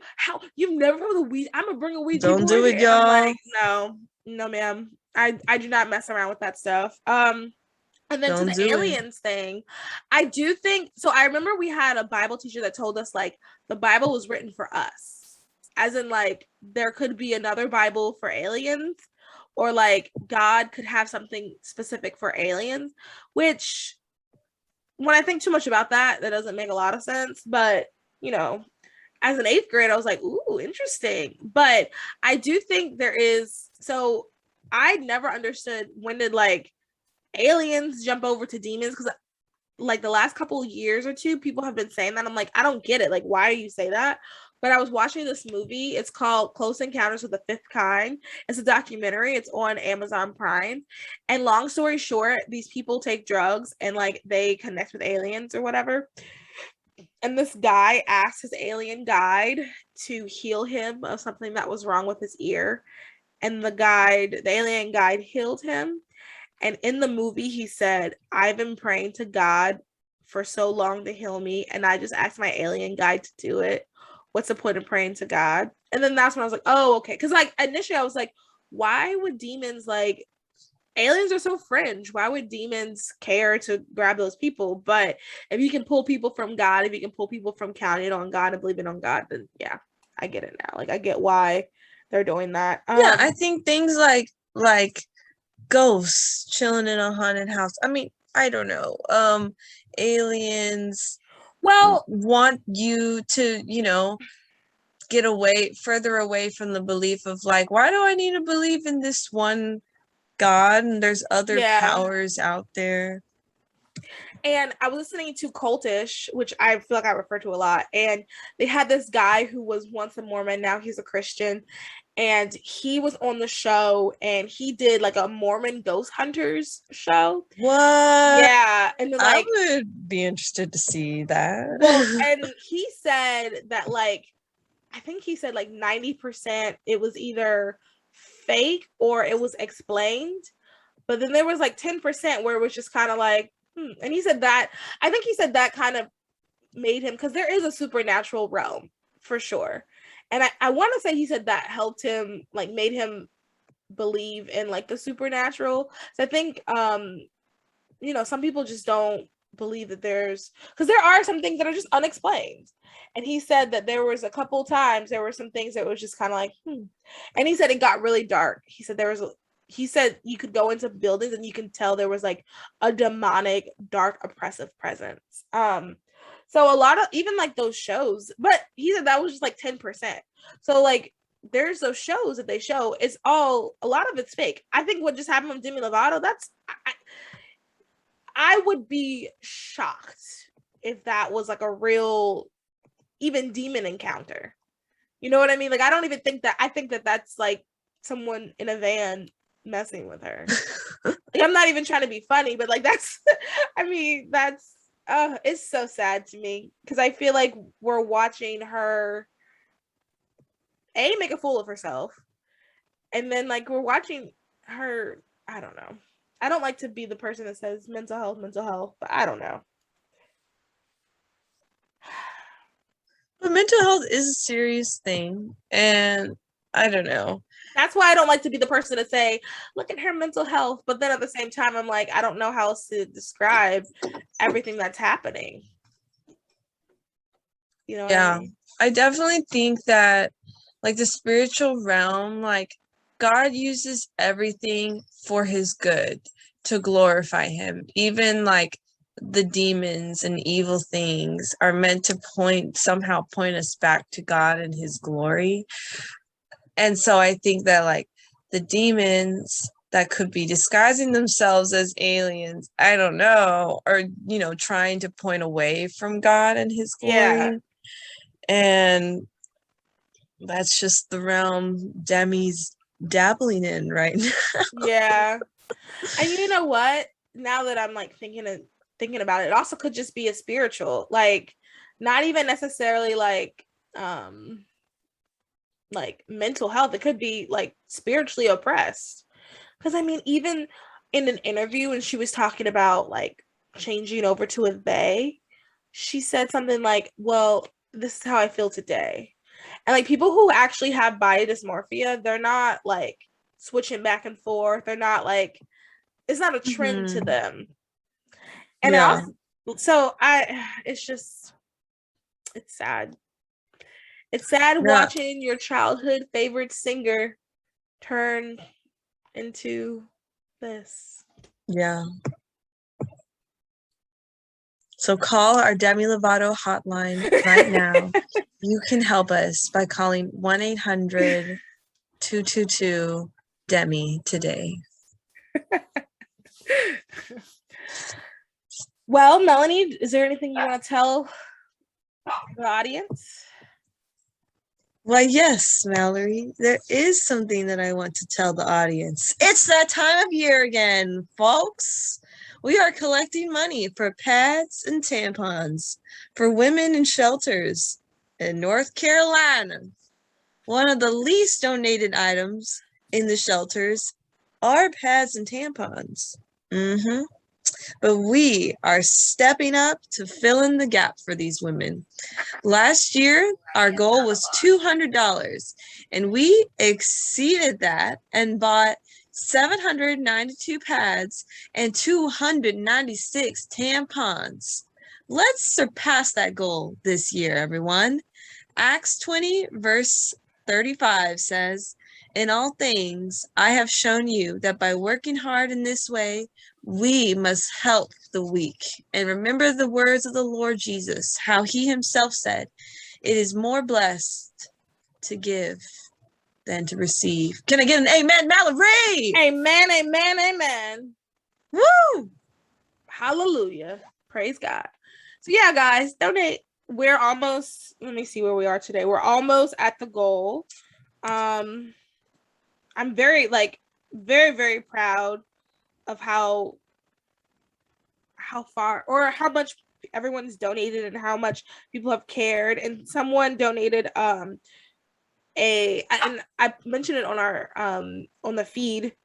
never played with a Ouija? I'm gonna bring a Ouija Don't board do it, here. And I'm y'all. like, no, ma'am. I do not mess around with that stuff. And then to Don't the do it. aliens thing, I do think so. I remember we had a Bible teacher that told us like the Bible was written for us, as in like there could be another Bible for aliens, or like God could have something specific for aliens, which when I think too much about that, that doesn't make a lot of sense. But you know, as an eighth grade, I was like, ooh, interesting. But I do think there is, so I never understood when did like aliens jump over to demons, because like the last couple of years or two, people have been saying that. I'm like, I don't get it. Like, why do you say that? But I was watching this movie. It's called Close Encounters with the Fifth Kind. It's a documentary. It's on Amazon Prime. And long story short, these people take drugs and like they connect with aliens or whatever. And this guy asked his alien guide to heal him of something that was wrong with his ear. And the alien guide healed him. And in the movie, he said, I've been praying to God for so long to heal me, and I just asked my alien guide to do it. What's the point of praying to God? And then that's when I was like, oh, okay. Because like initially I was like, why would demons, like, aliens are so fringe. Why would demons care to grab those people? But if you can pull people from God, if you can pull people from counting on God and believing on God, then yeah, I get it now. Like I get why they're doing that. Yeah, I think things like ghosts chilling in a haunted house. I mean, I don't know. Aliens want you to, get further away from the belief of like, why do I need to believe in this one God and there's other powers out there? And I was listening to Cultish, which I feel like I refer to a lot. And they had this guy who was once a Mormon, now he's a Christian. And he was on the show and he did like a Mormon ghost hunters show. What? Yeah. And then like I would be interested to see that. Well, and he said that like, I think he said like 90% it was either fake or it was explained. But then there was like 10% where it was just kind of like, And he said that, I think he said that kind of made him, because there is a supernatural realm for sure. And I want to say he said that helped him, like made him believe in like the supernatural. So I think, some people just don't believe that because there are some things that are just unexplained. And he said that there was a couple times, there were some things that was just kind of like, And he said it got really dark. He said you could go into buildings and you can tell there was like a demonic, dark, oppressive presence. So a lot of even like those shows, but he said that was just like 10%. So like there's those shows that they show, it's all, a lot of it's fake. I think what just happened with Demi Lovato, I would be shocked if that was like a real, even demon encounter. You know what I mean? Like I don't even think that, I think that that's like someone in a van messing with her. Like, I'm not even trying to be funny, but like that's it's so sad to me, because I feel like we're watching her make a fool of herself, and then like we're watching her, I don't know. I don't like to be the person that says mental health, but I don't know. But mental health is a serious thing, and I don't know. That's why I don't like to be the person to say, look at her mental health. But then at the same time, I'm like, I don't know how else to describe everything that's happening. You know what I mean? I definitely think that like the spiritual realm, like God uses everything for his good to glorify him. Even like the demons and evil things are meant to point us back to God and his glory. And so I think that like the demons that could be disguising themselves as aliens, I don't know, or, trying to point away from God and his glory. Yeah. And that's just the realm Demi's dabbling in right now. Yeah. And you know what? Now that I'm like thinking about it, it also could just be a spiritual, like not even necessarily like mental health. It could be like spiritually oppressed. Because I mean, even in an interview when she was talking about like changing over to a they, she said something like, well, this is how I feel today. And like people who actually have body dysmorphia, they're not like switching back and forth. They're not like, it's not a trend to them. And Yeah. it's sad. It's sad watching your childhood favorite singer turn into this. Yeah. So call our Demi Lovato hotline right now. You can help us by calling 1-800-222-DEMI today. Well, Melanie, is there anything you want to tell the audience? Why, yes, Mallory, there is something that I want to tell the audience. It's that time of year again, folks. We are collecting money for pads and tampons for women in shelters in North Carolina. One of the least donated items in the shelters are pads and tampons. But we are stepping up to fill in the gap for these women. Last year, our goal was $200, and we exceeded that and bought 792 pads and 296 tampons. Let's surpass that goal this year, everyone. Acts 20, verse 35 says, "In all things, I have shown you that by working hard in this way, we must help the weak. And remember the words of the Lord Jesus, how he himself said, it is more blessed to give than to receive." Can I get an amen, Mallory? Amen, amen, amen. Woo! Hallelujah. Praise God. So yeah, guys, donate. We're almost, let me see where we are today. We're almost at the goal. I'm very, very proud of how far or how much everyone's donated and how much people have cared. And someone donated and I mentioned it on our on the feed.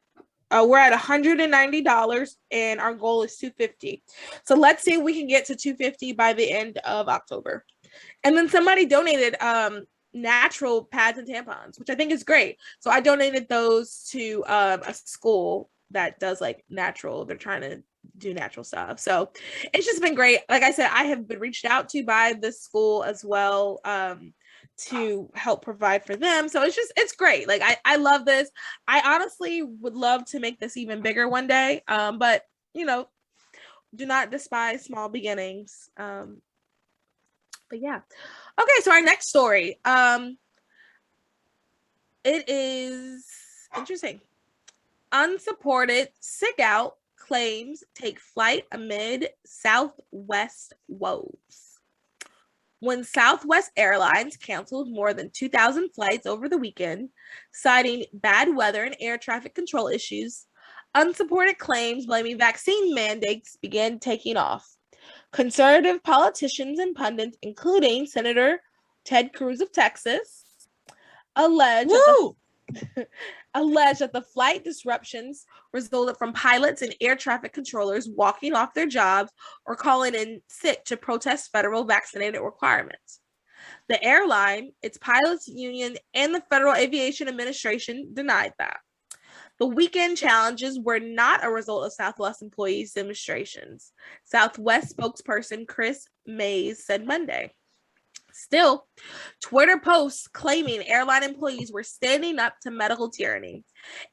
We're at $190 and our goal is $250. So let's see if we can get to $250 by the end of October. And then somebody donated natural pads and tampons, which I think is great. So I donated those to a school that does like natural. They're trying to do natural stuff. So it's just been great. Like I said, I have been reached out to by this school as well to help provide for them. So it's great. Like I love this. I honestly would love to make this even bigger one day. But you know, do not despise small beginnings. But yeah. Okay, so our next story. It is interesting. Unsupported sick out claims take flight amid Southwest woes. When Southwest Airlines canceled more than 2,000 flights over the weekend, citing bad weather and air traffic control issues, unsupported claims blaming vaccine mandates began taking off. Conservative politicians and pundits, including Senator Ted Cruz of Texas, alleged that the flight disruptions resulted from pilots and air traffic controllers walking off their jobs or calling in sick to protest federal vaccinated requirements. The airline, its pilots union, and the Federal Aviation Administration denied that. The weekend challenges were not a result of Southwest employees' demonstrations, Southwest spokesperson Chris Mays said Monday. Still, Twitter posts claiming airline employees were standing up to medical tyranny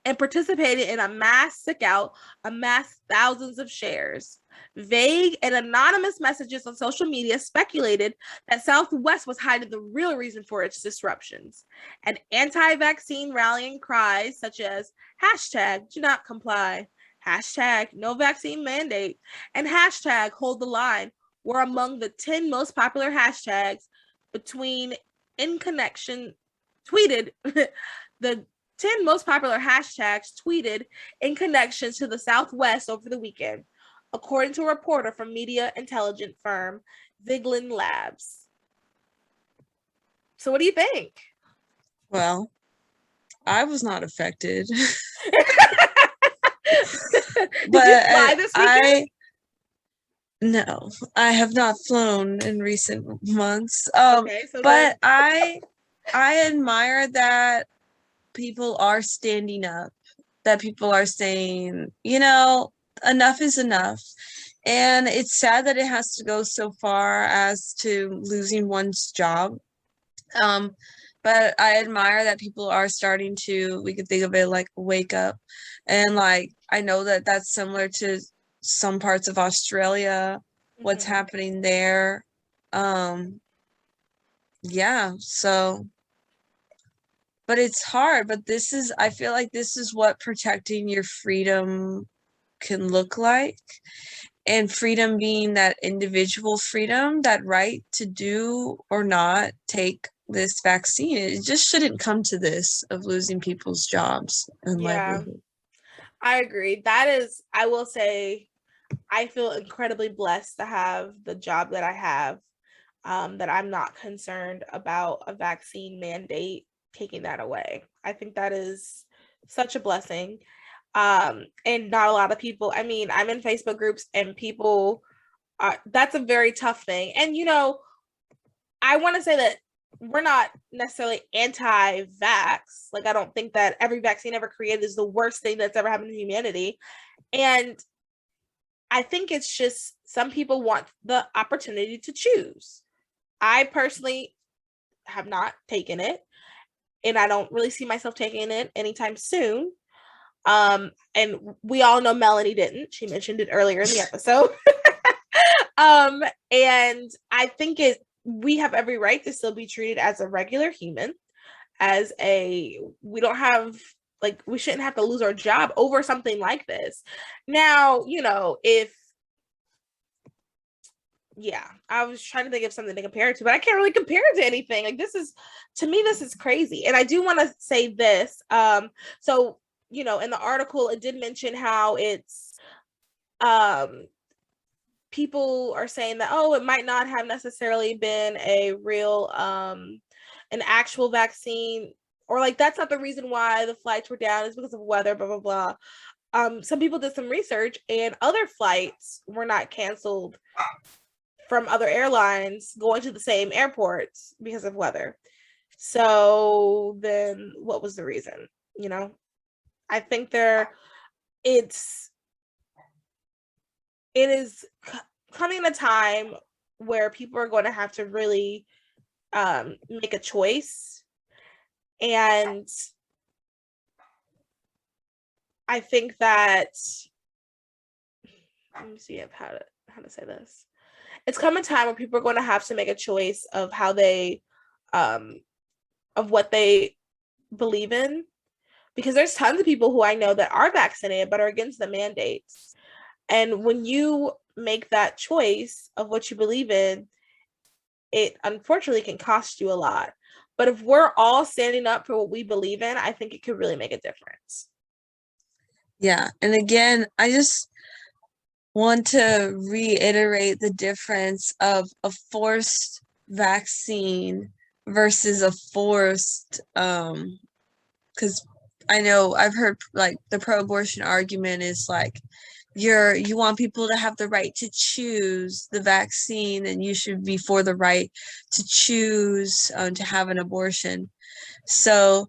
and participated in a mass sick out amassed thousands of shares. Vague and anonymous messages on social media speculated that Southwest was hiding the real reason for its disruptions. And anti-vaccine rallying cries such as hashtag do not comply, hashtag no vaccine mandate, and hashtag hold the line were among the 10 most popular hashtags tweeted the 10 most popular hashtags tweeted in connection to the Southwest over the weekend, according to a reporter from media intelligence firm Vigilant Labs. So what do you think? Well, I was not affected. Did you fly this weekend? No, I have not flown in recent months. Okay, so but I admire that people are standing up, that people are saying, enough is enough. And it's sad that it has to go so far as to losing one's job. But I admire that people are starting to, we could think of it like wake up. And like, I know that that's similar to some parts of Australia, what's happening there. Yeah, so, but it's hard, but I feel like this is what protecting your freedom can look like. And freedom being that individual freedom, that right to do or not take this vaccine. It just shouldn't come to this of losing people's jobs and livelihood. I agree. That is, I will say, I feel incredibly blessed to have the job that I have, that I'm not concerned about a vaccine mandate taking that away. I think that is such a blessing. And not a lot of people, I mean, I'm in Facebook groups and people, that's a very tough thing. And, I want to say that we're not necessarily anti-vax. Like, I don't think that every vaccine ever created is the worst thing that's ever happened to humanity. And I think it's just some people want the opportunity to choose. I personally have not taken it, and I don't really see myself taking it anytime soon. And we all know Melanie didn't. She mentioned it earlier in the episode. And I think we have every right to still be treated as a regular human, we don't have, like, we shouldn't have to lose our job over something like this. Now, I was trying to think of something to compare it to, but I can't really compare it to anything. Like, to me, this is crazy. And I do want to say this. So, in the article, it did mention how it's, people are saying that, it might not have necessarily been a real, an actual vaccine, or like, that's not the reason why the flights were down, is because of weather, blah, blah, blah. Some people did some research and other flights were not canceled from other airlines going to the same airports because of weather. So then what was the reason? I think it is coming a time where people are going to have to really make a choice. And I think that, let me see how to say this. It's come a time where people are going to have to make a choice of how they, of what they believe in, because there's tons of people who I know that are vaccinated but are against the mandates. And when you make that choice of what you believe in, it unfortunately can cost you a lot. But if we're all standing up for what we believe in, I think it could really make a difference. Yeah. And again, I just want to reiterate the difference of a forced vaccine versus a forced, because I know I've heard like the pro-abortion argument is like, you want people to have the right to choose the vaccine, and you should be for the right to choose to have an abortion. So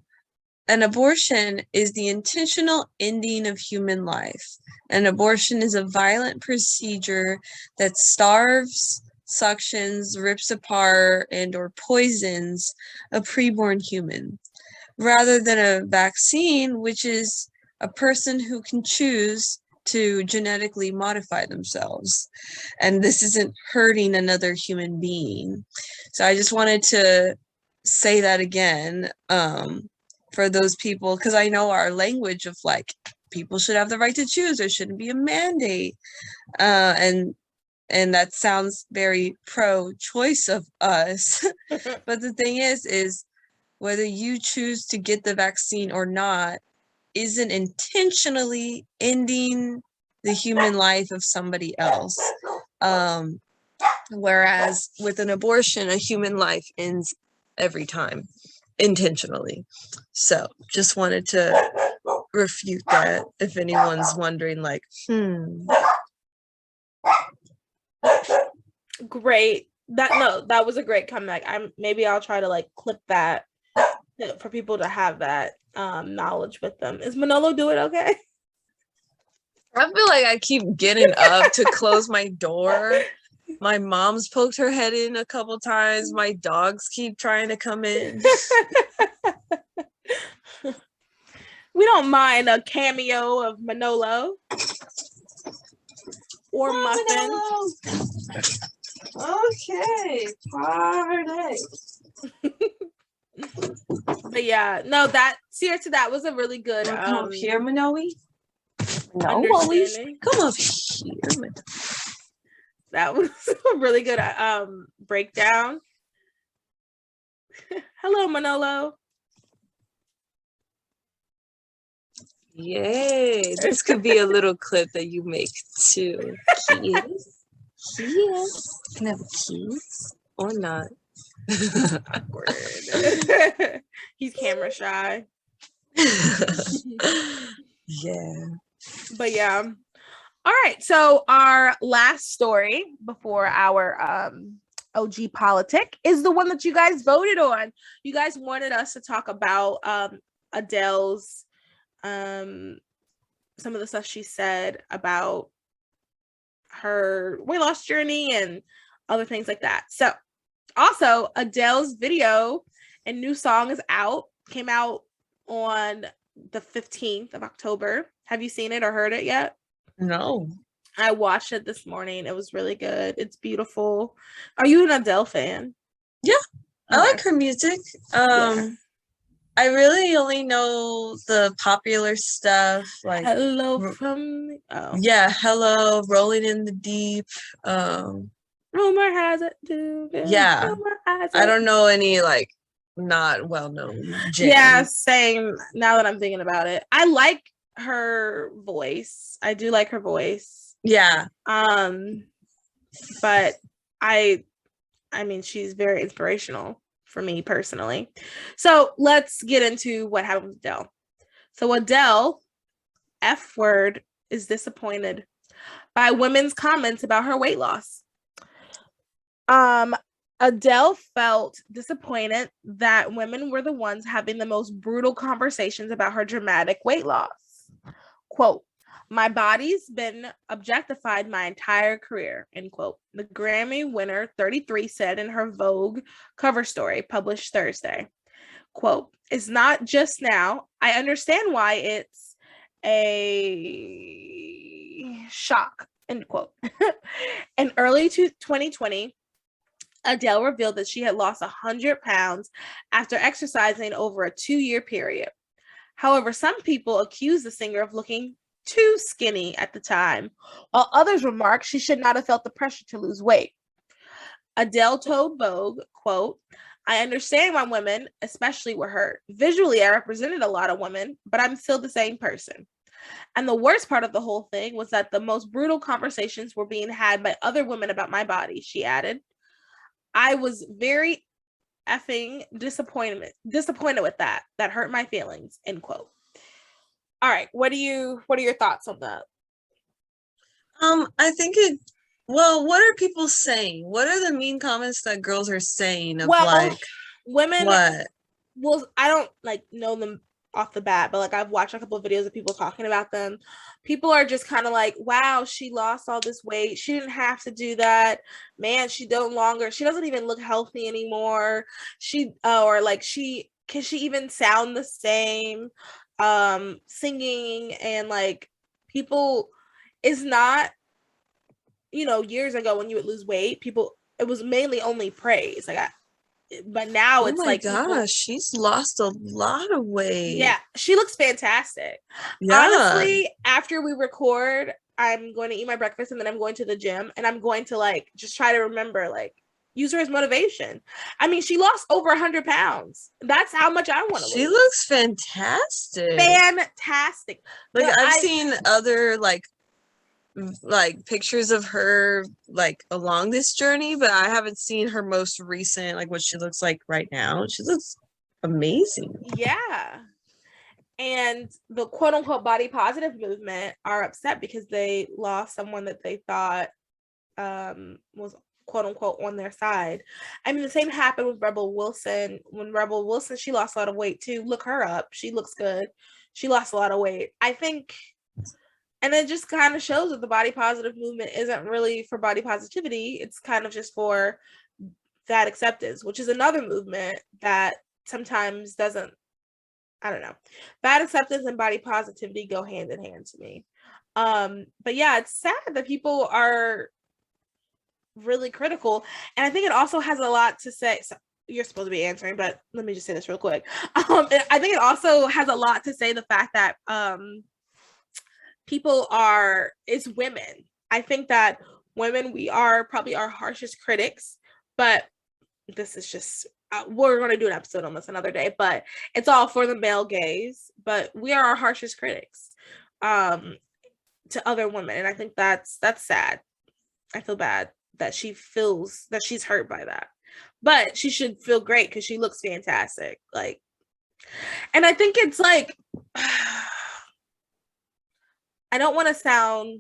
an abortion is the intentional ending of human life. An abortion is a violent procedure that starves, suctions, rips apart, and or poisons a preborn human, rather than a vaccine, which is a person who can choose to genetically modify themselves. And this isn't hurting another human being. So I just wanted to say that again, for those people, because I know our language of like, people should have the right to choose, there shouldn't be a mandate. And that sounds very pro-choice of us. But the thing is whether you choose to get the vaccine or not isn't intentionally ending the human life of somebody else. Whereas with an abortion, a human life ends every time intentionally. So just wanted to refute that if anyone's wondering, like, Great. That was a great comeback. I'll try to like clip that for people to have that knowledge with them. Is Manolo doing okay? I feel like I keep getting up to close my door. My mom's poked her head in a couple times. My dogs keep trying to come in. We don't mind a cameo of Manolo or Muffin. Okay, party. But yeah, no, seriously, that was a really good Come up here, Manoe. understanding. Come up here, Manoe. That was a really good breakdown. Hello, Manolo. Yay, this could be a little clip that you make too. Kiss. Yes. Can I have a kiss or not? Awkward. He's camera shy. Yeah. But yeah. All right. So our last story before our OG politic is the one that you guys voted on. You guys wanted us to talk about Adele's some of the stuff she said about her weight loss journey and other things like that. So also Adele's video and new song is came out on the 15th of October. Have you seen it or heard it yet? No. I watched it this morning. It was really good. It's beautiful. Are you an Adele fan? Yeah. Okay. I like her music. Yeah. I really only know the popular stuff like Hello from yeah, Hello, Rolling in the Deep. Rumor has it too. Yeah. I don't know any like not well known jams. Yeah, same. Now that I'm thinking about it, I like her voice. I do like her voice. Yeah. But I mean, she's very inspirational for me personally. So let's get into what happened with Adele. So Adele, F word, is disappointed by women's comments about her weight loss. Adele felt disappointed that women were the ones having the most brutal conversations about her dramatic weight loss. Quote, "My body's been objectified my entire career," end quote. The Grammy winner 33 said in her Vogue cover story published Thursday. Quote, "It's not just now. I understand why it's a shock," end quote. In early 2020, Adele revealed that she had lost 100 pounds after exercising over a 2-year period. However, some people accused the singer of looking too skinny at the time, while others remarked she should not have felt the pressure to lose weight. Adele told Vogue, quote, "I understand why women especially were hurt. Visually, I represented a lot of women, but I'm still the same person. And the worst part of the whole thing was that the most brutal conversations were being had by other women about my body," she added. "I was very effing disappointed with that. That hurt my feelings," end quote. All right, what are your thoughts on that? I think what are people saying? What are the mean comments that girls are saying of women what? Well, I don't like know them off the bat, but like I've watched a couple of videos of people talking about them. People are just kind of like, wow, she lost all this weight. She didn't have to do that. Man, she doesn't even look healthy anymore. Can she even sound the same? Singing and like people is not, years ago when you would lose weight, it was mainly only praise. But now it's like, oh my gosh, she's lost a lot of weight. Yeah, she looks fantastic. Yeah. Honestly, after we record, I'm going to eat my breakfast and then I'm going to the gym and I'm going to like just try to remember, like, use her as motivation. I mean, she lost over 100 pounds. That's how much I want to lose. She looks fantastic. Like, I've seen other like pictures of her like along this journey, but I haven't seen her most recent, like what she looks like right now. She looks amazing. Yeah. And the quote unquote body positive movement are upset because they lost someone that they thought was quote unquote on their side. I mean, the same happened with Rebel Wilson. When Rebel Wilson, she lost a lot of weight too. Look her up. She looks good. She lost a lot of weight. I think, and it just kind of shows that the body positive movement isn't really for body positivity. It's kind of just for that acceptance, which is another movement that sometimes doesn't, I don't know. Fat acceptance and body positivity go hand in hand to me. But yeah, it's sad that people are really critical. And I think it also has a lot to say. So you're supposed to be answering, but let me just say this real quick. I think it also has a lot to say the fact that it's women. I think that women, we are probably our harshest critics, but this is just, we're going to do an episode on this another day, but it's all for the male gaze, but we are our harshest critics to other women. And I think that's sad. I feel bad that she feels that she's hurt by that, but she should feel great because she looks fantastic. Like, and I think it's like, I don't want to sound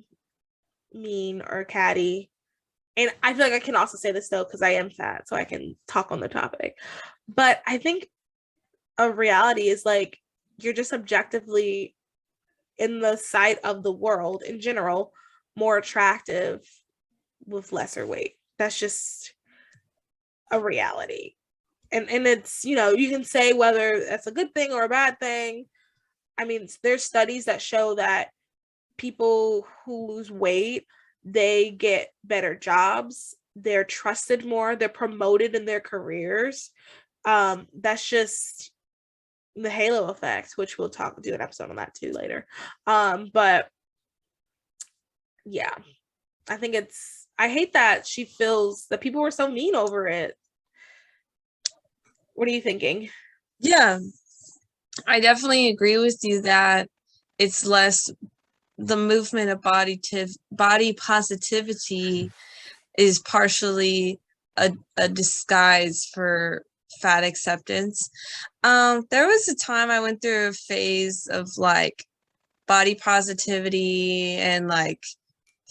mean or catty, and I feel like I can also say this though because I am fat, so I can talk on the topic. But I think a reality is like, you're just objectively, in the sight of the world in general, more attractive with lesser weight. That's just a reality. And it's, you know, you can say whether that's a good thing or a bad thing. I mean, there's studies that show that people who lose weight, they get better jobs, they're trusted more, they're promoted in their careers. That's just the halo effect, which we'll do an episode on that too later. But yeah, I think I hate that she feels that people were so mean over it. What are you thinking? Yeah, I definitely agree with you that it's less the movement of body positivity is partially a disguise for fat acceptance. There was a time I went through a phase of like body positivity and like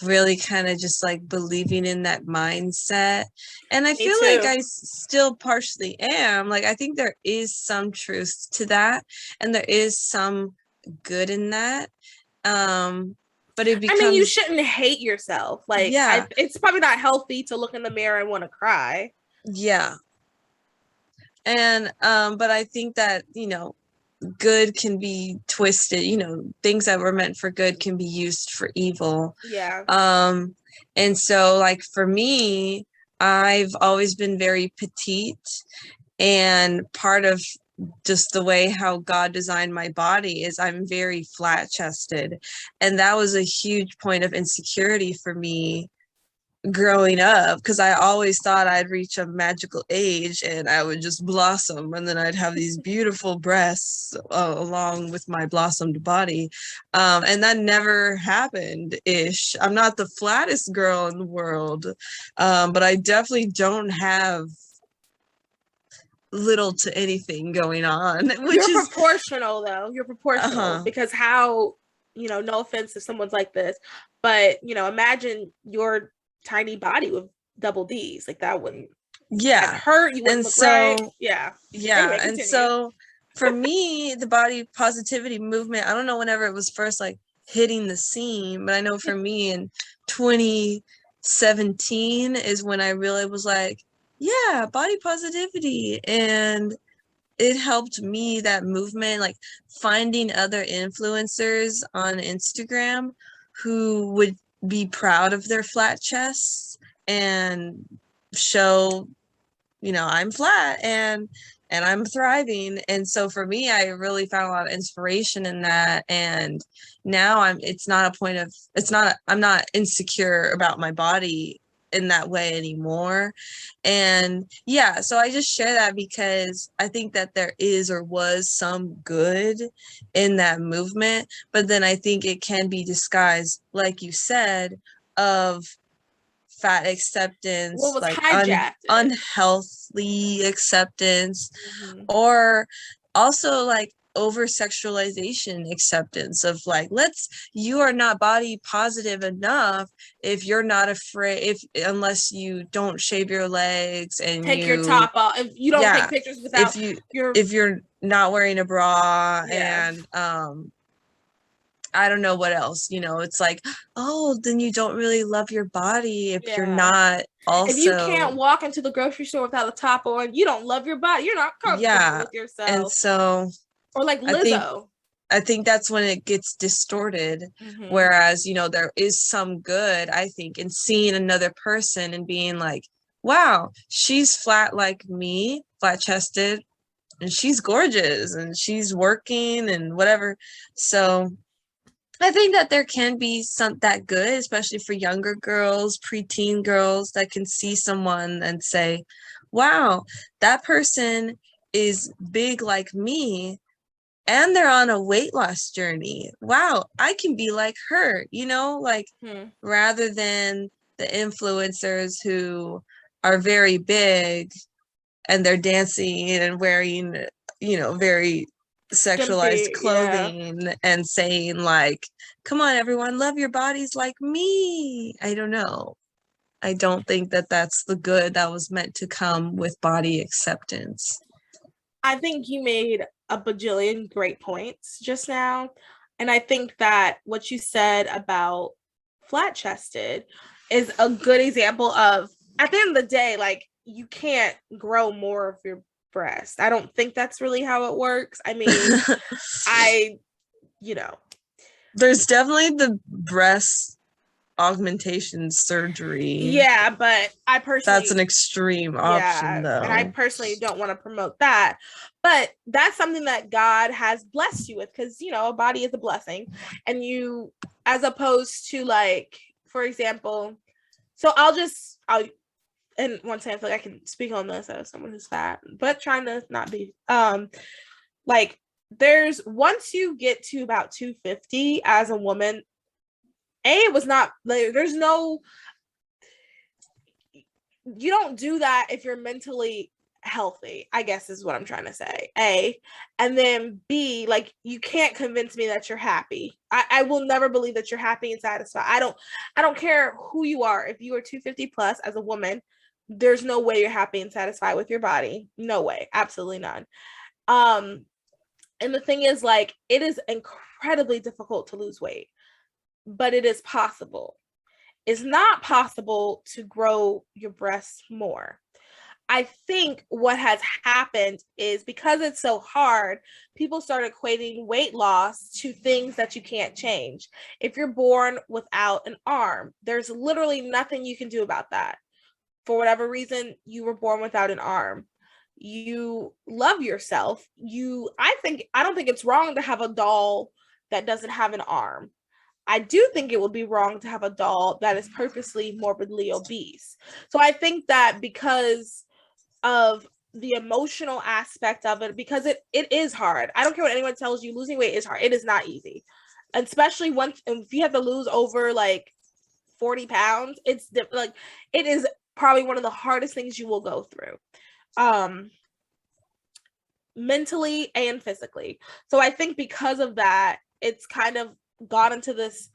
really kind of just like believing in that mindset, and I feel like I still partially am. Like, I think there is some truth to that, and there is some good in that, but it becomes, I mean, you shouldn't hate yourself. Like, yeah, it's probably not healthy to look in the mirror and want to cry. Yeah. And but I think that, you know, good can be twisted, you know, things that were meant for good can be used for evil. Yeah. And so like for me, I've always been very petite, and part of just the way how God designed my body is I'm very flat chested, and that was a huge point of insecurity for me growing up, because I always thought I'd reach a magical age and I would just blossom, and then I'd have these beautiful breasts along with my blossomed body, and that never happened ish. I'm not the flattest girl in the world, but I definitely don't have little to anything going on, which You're is proportional though. You're proportional because how, you know, no offense if someone's like this, but you know, imagine your tiny body with double D's. Like, that wouldn't hurt. You wouldn't look right. Yeah. Anyway, and so for me, the body positivity movement, I don't know whenever it was first like hitting the scene, but I know for me in 2017 is when I really was like, yeah, body positivity. And it helped me, that movement, like finding other influencers on Instagram who would be proud of their flat chests and show, you know, I'm flat and I'm thriving. And so for me, I really found a lot of inspiration in that. And now I'm not insecure about my body in that way anymore. And yeah, so I just share that because I think that there is or was some good in that movement, but then I think it can be disguised, like you said, of fat acceptance, like unhealthy acceptance, or also like over sexualization acceptance of like, you are not body positive enough if you're not afraid, unless you don't shave your legs and take your top off. If you don't take pictures without if you're not wearing a bra, and I don't know what else, it's like, oh, then you don't really love your body if you're not also. If you can't walk into the grocery store without a top on, you don't love your body. You're not comfortable with yourself. And so, or like Lizzo. I think that's when it gets distorted. Whereas, there is some good, I think, in seeing another person and being like, wow, she's flat like me, flat chested, and she's gorgeous and she's working and whatever. So I think that there can be some that good, especially for younger girls, preteen girls that can see someone and say, wow, that person is big like me and they're on a weight loss journey. Wow, I can be like her, rather than the influencers who are very big and they're dancing and wearing, very sexualized clothing and saying like, come on everyone, love your bodies like me. I don't know. I don't think that that's the good that was meant to come with body acceptance. I think you made a bajillion great points just now, and I think that what you said about flat chested is a good example of, at the end of the day, like, you can't grow more of your breast. I don't think that's really how it works. I mean, there's definitely the breast augmentation surgery. Yeah, but I personally, that's an extreme option though. And I personally don't want to promote that. But that's something that God has blessed you with, because a body is a blessing. And you, as opposed to, like, for example, so and once I feel like I can speak on this as someone who's fat, but trying to not be, like, once you get to about 250 as a woman, you don't do that if you're mentally healthy, I guess is what I'm trying to say. And then B, like, you can't convince me that you're happy. I will never believe that you're happy and satisfied. I don't care who you are. If you are 250 plus as a woman, there's no way you're happy and satisfied with your body. No way. Absolutely none. And the thing is, like, it is incredibly difficult to lose weight, but it is possible. It's not possible to grow your breasts more. I think what has happened is, because it's so hard, people start equating weight loss to things that you can't change. If you're born without an arm, there's literally nothing you can do about that. For whatever reason, you were born without an arm. You love yourself. I don't think it's wrong to have a doll that doesn't have an arm. I do think it would be wrong to have a doll that is purposely morbidly obese. So I think that because of the emotional aspect of it, because it is hard. I don't care what anyone tells you, losing weight is hard. It is not easy. And especially if you have to lose over like 40 pounds, it is probably one of the hardest things you will go through. Mentally and physically. So I think because of that, it's kind of got into this,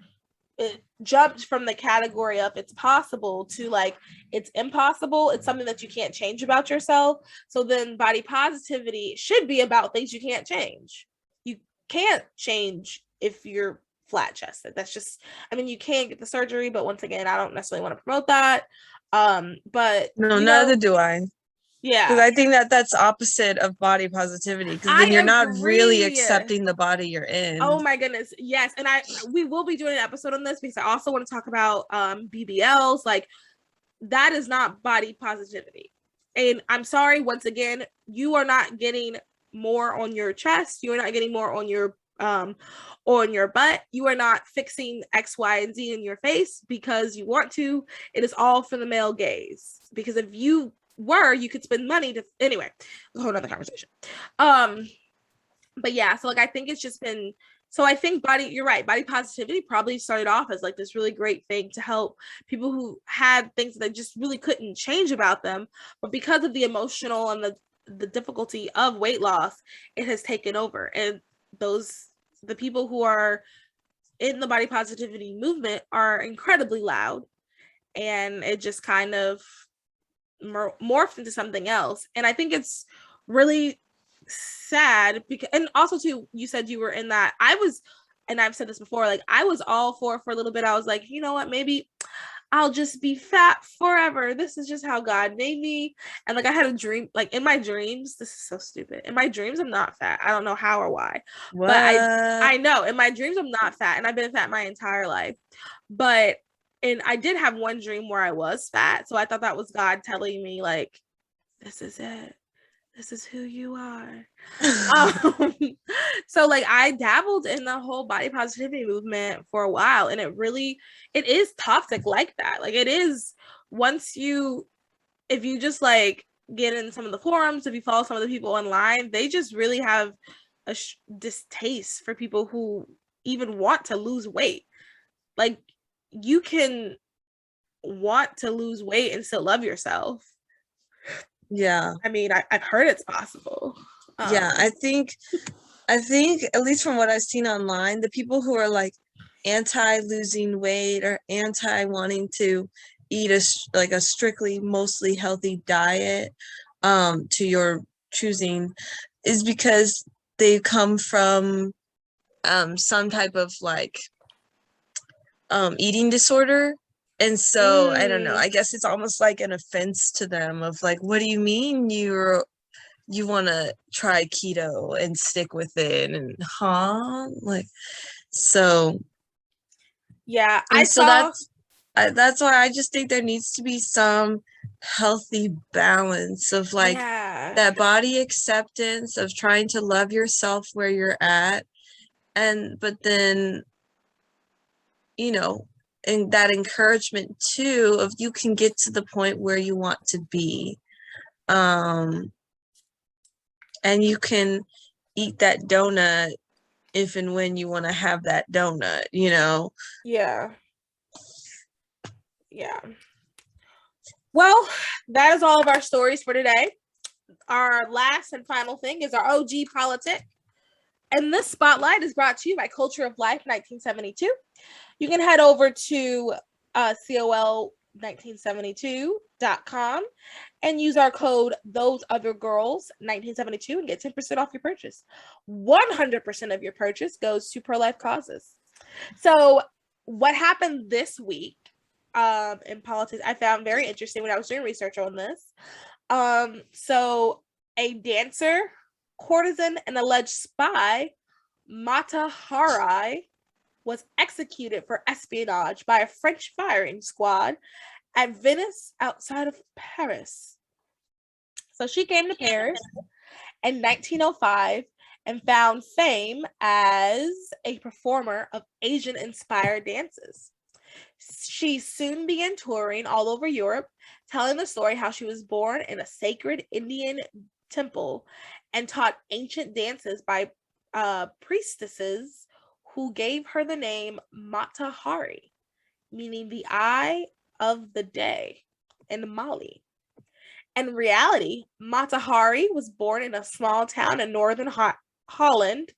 it jumped from the category of it's possible to like it's impossible. It's something that you can't change about yourself. So then body positivity should be about things you can't change. You can't change if you're flat chested. That's just, I mean, you can get the surgery, but once again, I don't necessarily want to promote that. But no, neither do I. Yeah, because I think that that's opposite of body positivity, because then you're not really accepting the body you're in. Oh my goodness, yes. And we will be doing an episode on this, because I also want to talk about BBLs. Like, that is not body positivity. And I'm sorry, once again, you are not getting more on your chest. You are not getting more on your butt. You are not fixing X, Y, and Z in your face because you want to. It is all for the male gaze. Because if you were, you could spend money to, anyway, a whole nother conversation. But yeah, so like I think it's just been, so I think you're right, body positivity probably started off as like this really great thing to help people who had things that just really couldn't change about them, but because of the emotional and the difficulty of weight loss, it has taken over. And the people who are in the body positivity movement are incredibly loud, and it just kind of morphed into something else. And I think it's really sad because, and also too, you said you were in that. I was, and I've said this before, like I was all for a little bit. I was like, you know what, maybe I'll just be fat forever. This is just how God made me. And like I had a dream, like in my dreams, this is so stupid. In my dreams, I'm not fat. I don't know how or why. What? But I know in my dreams I'm not fat, and I've been fat my entire life. But and I did have one dream where I was fat. So I thought that was God telling me, like, this is it. This is who you are. So like I dabbled in the whole body positivity movement for a while, and it is toxic like that. Like it is, if you just like get in some of the forums, if you follow some of the people online, they just really have a distaste for people who even want to lose weight. Like you can want to lose weight and still love yourself. Yeah. I mean, I've heard it's possible. Yeah, I think at least from what I've seen online, the people who are like anti losing weight or anti wanting to eat a strictly mostly healthy diet to your choosing is because they come from some type of like eating disorder. And so I don't know, I guess it's almost like an offense to them of like, what do you mean you want to try keto and stick with it? And like, so yeah, that's why I just think there needs to be some healthy balance of like that body acceptance of trying to love yourself where you're at, but then and that encouragement too of you can get to the point where you want to be, and you can eat that donut if and when you want to have that donut, yeah. Well, that is all of our stories for today. Our last and final thing is our OG politic, and this spotlight is brought to you by Culture of Life 1972. You can head over to col1972.com and use our code THOSEOTHERGIRLS1972 and get 10% off your purchase. 100% of your purchase goes to pro-life causes. So what happened this week in politics, I found very interesting when I was doing research on this. So a dancer, courtesan, and alleged spy, Mata Hari, was executed for espionage by a French firing squad at Venice outside of Paris. So she came to Paris in 1905 and found fame as a performer of Asian-inspired dances. She soon began touring all over Europe, telling the story how she was born in a sacred Indian temple and taught ancient dances by priestesses who gave her the name Mata Hari, meaning the eye of the day in Mali. In reality, Mata Hari was born in a small town in northern Holland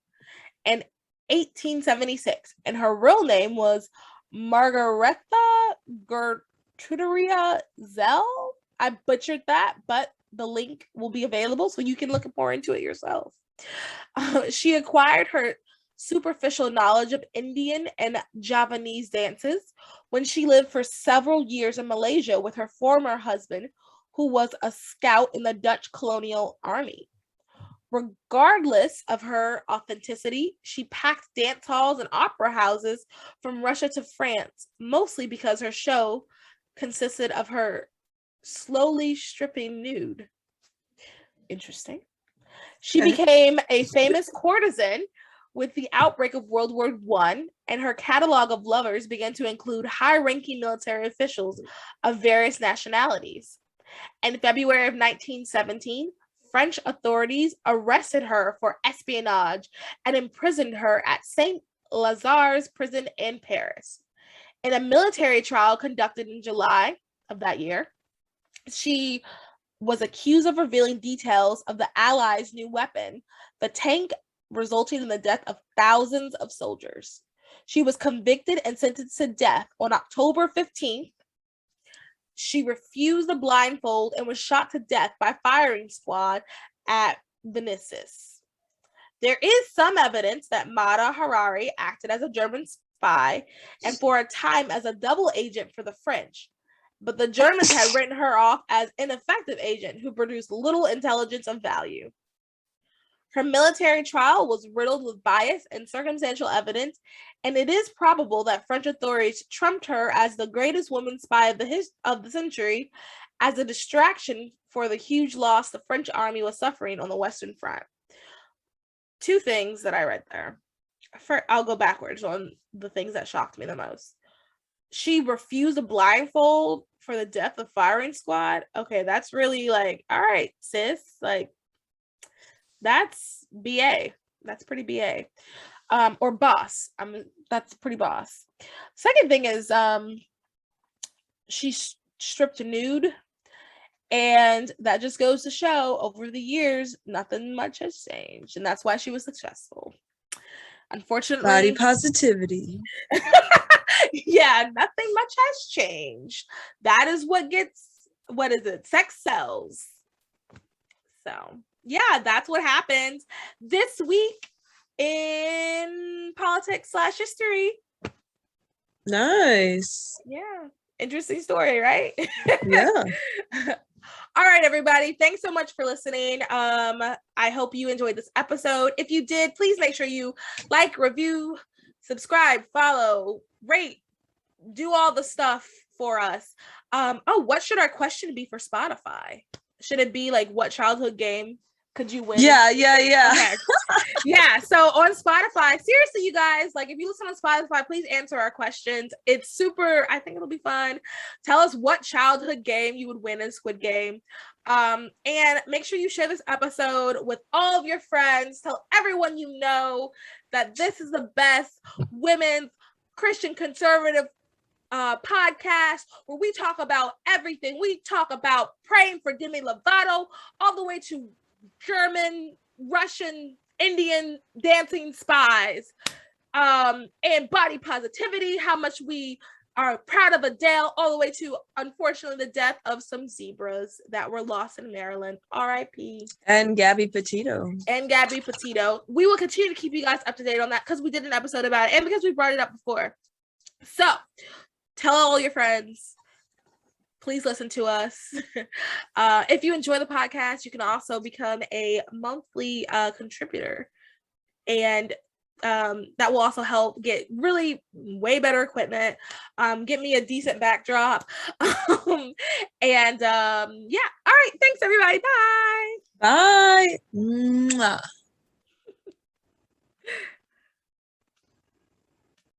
in 1876, and her real name was Margaretha Gertrudia Zell. I butchered that, but the link will be available so you can look more into it yourself. She acquired her superficial knowledge of Indian and Javanese dances when she lived for several years in Malaysia with her former husband, who was a scout in the Dutch colonial army. Regardless of her authenticity, she packed dance halls and opera houses from Russia to France, mostly because her show consisted of her slowly stripping nude. Interesting. She became a famous courtesan with the outbreak of World War I, and her catalog of lovers began to include high-ranking military officials of various nationalities. In February of 1917, French authorities arrested her for espionage and imprisoned her at Saint Lazare prison in Paris. In a military trial conducted in July of that year, she was accused of revealing details of the Allies' new weapon, the tank resulting in the death of thousands of soldiers. She was convicted and sentenced to death on October 15th. She refused the blindfold and was shot to death by firing squad at Venice. There is some evidence that Mata Harari acted as a German spy and for a time as a double agent for the French, but the Germans had written her off as an ineffective agent who produced little intelligence of value. Her military trial was riddled with bias and circumstantial evidence, and it is probable that French authorities trumped her as the greatest woman spy of the century as a distraction for the huge loss the French army was suffering on the Western Front. Two things that I read there. First, I'll go backwards on the things that shocked me the most. She refused a blindfold for the death of firing squad. Okay, that's really like, all right, sis, like, that's BA. That's pretty BA. Or boss. That's pretty boss. Second thing is she's stripped nude, and that just goes to show over the years nothing much has changed, and that's why she was successful. Unfortunately, body positivity. Yeah, nothing much has changed. That is what gets, what is it? Sex sells. So yeah, that's what happened this week in politics/history. Nice. Yeah. Interesting story, right? Yeah. All right, everybody. Thanks so much for listening. I hope you enjoyed this episode. If you did, please make sure you like, review, subscribe, follow, rate, do all the stuff for us. What should our question be for Spotify? Should it be like, what childhood game could you win? Yeah. Okay. Yeah, so on Spotify, seriously, you guys, like, if you listen on Spotify, please answer our questions. It's super, I think it'll be fun. Tell us what childhood game you would win in Squid Game. And make sure you share this episode with all of your friends. Tell everyone you know that this is the best women's Christian conservative podcast where we talk about everything. We talk about praying for Demi Lovato all the way to German, Russian, Indian dancing spies, and body positivity, how much we are proud of Adele, all the way to, unfortunately, the death of some zebras that were lost in Maryland. R.I.P. And Gabby Petito. We will continue to keep you guys up to date on that because we did an episode about it and because we brought it up before. So tell all your friends. Please listen to us. If you enjoy the podcast, you can also become a monthly contributor. And that will also help get really way better equipment, get me a decent backdrop. Yeah. All right. Thanks, everybody. Bye. Bye. Mwah.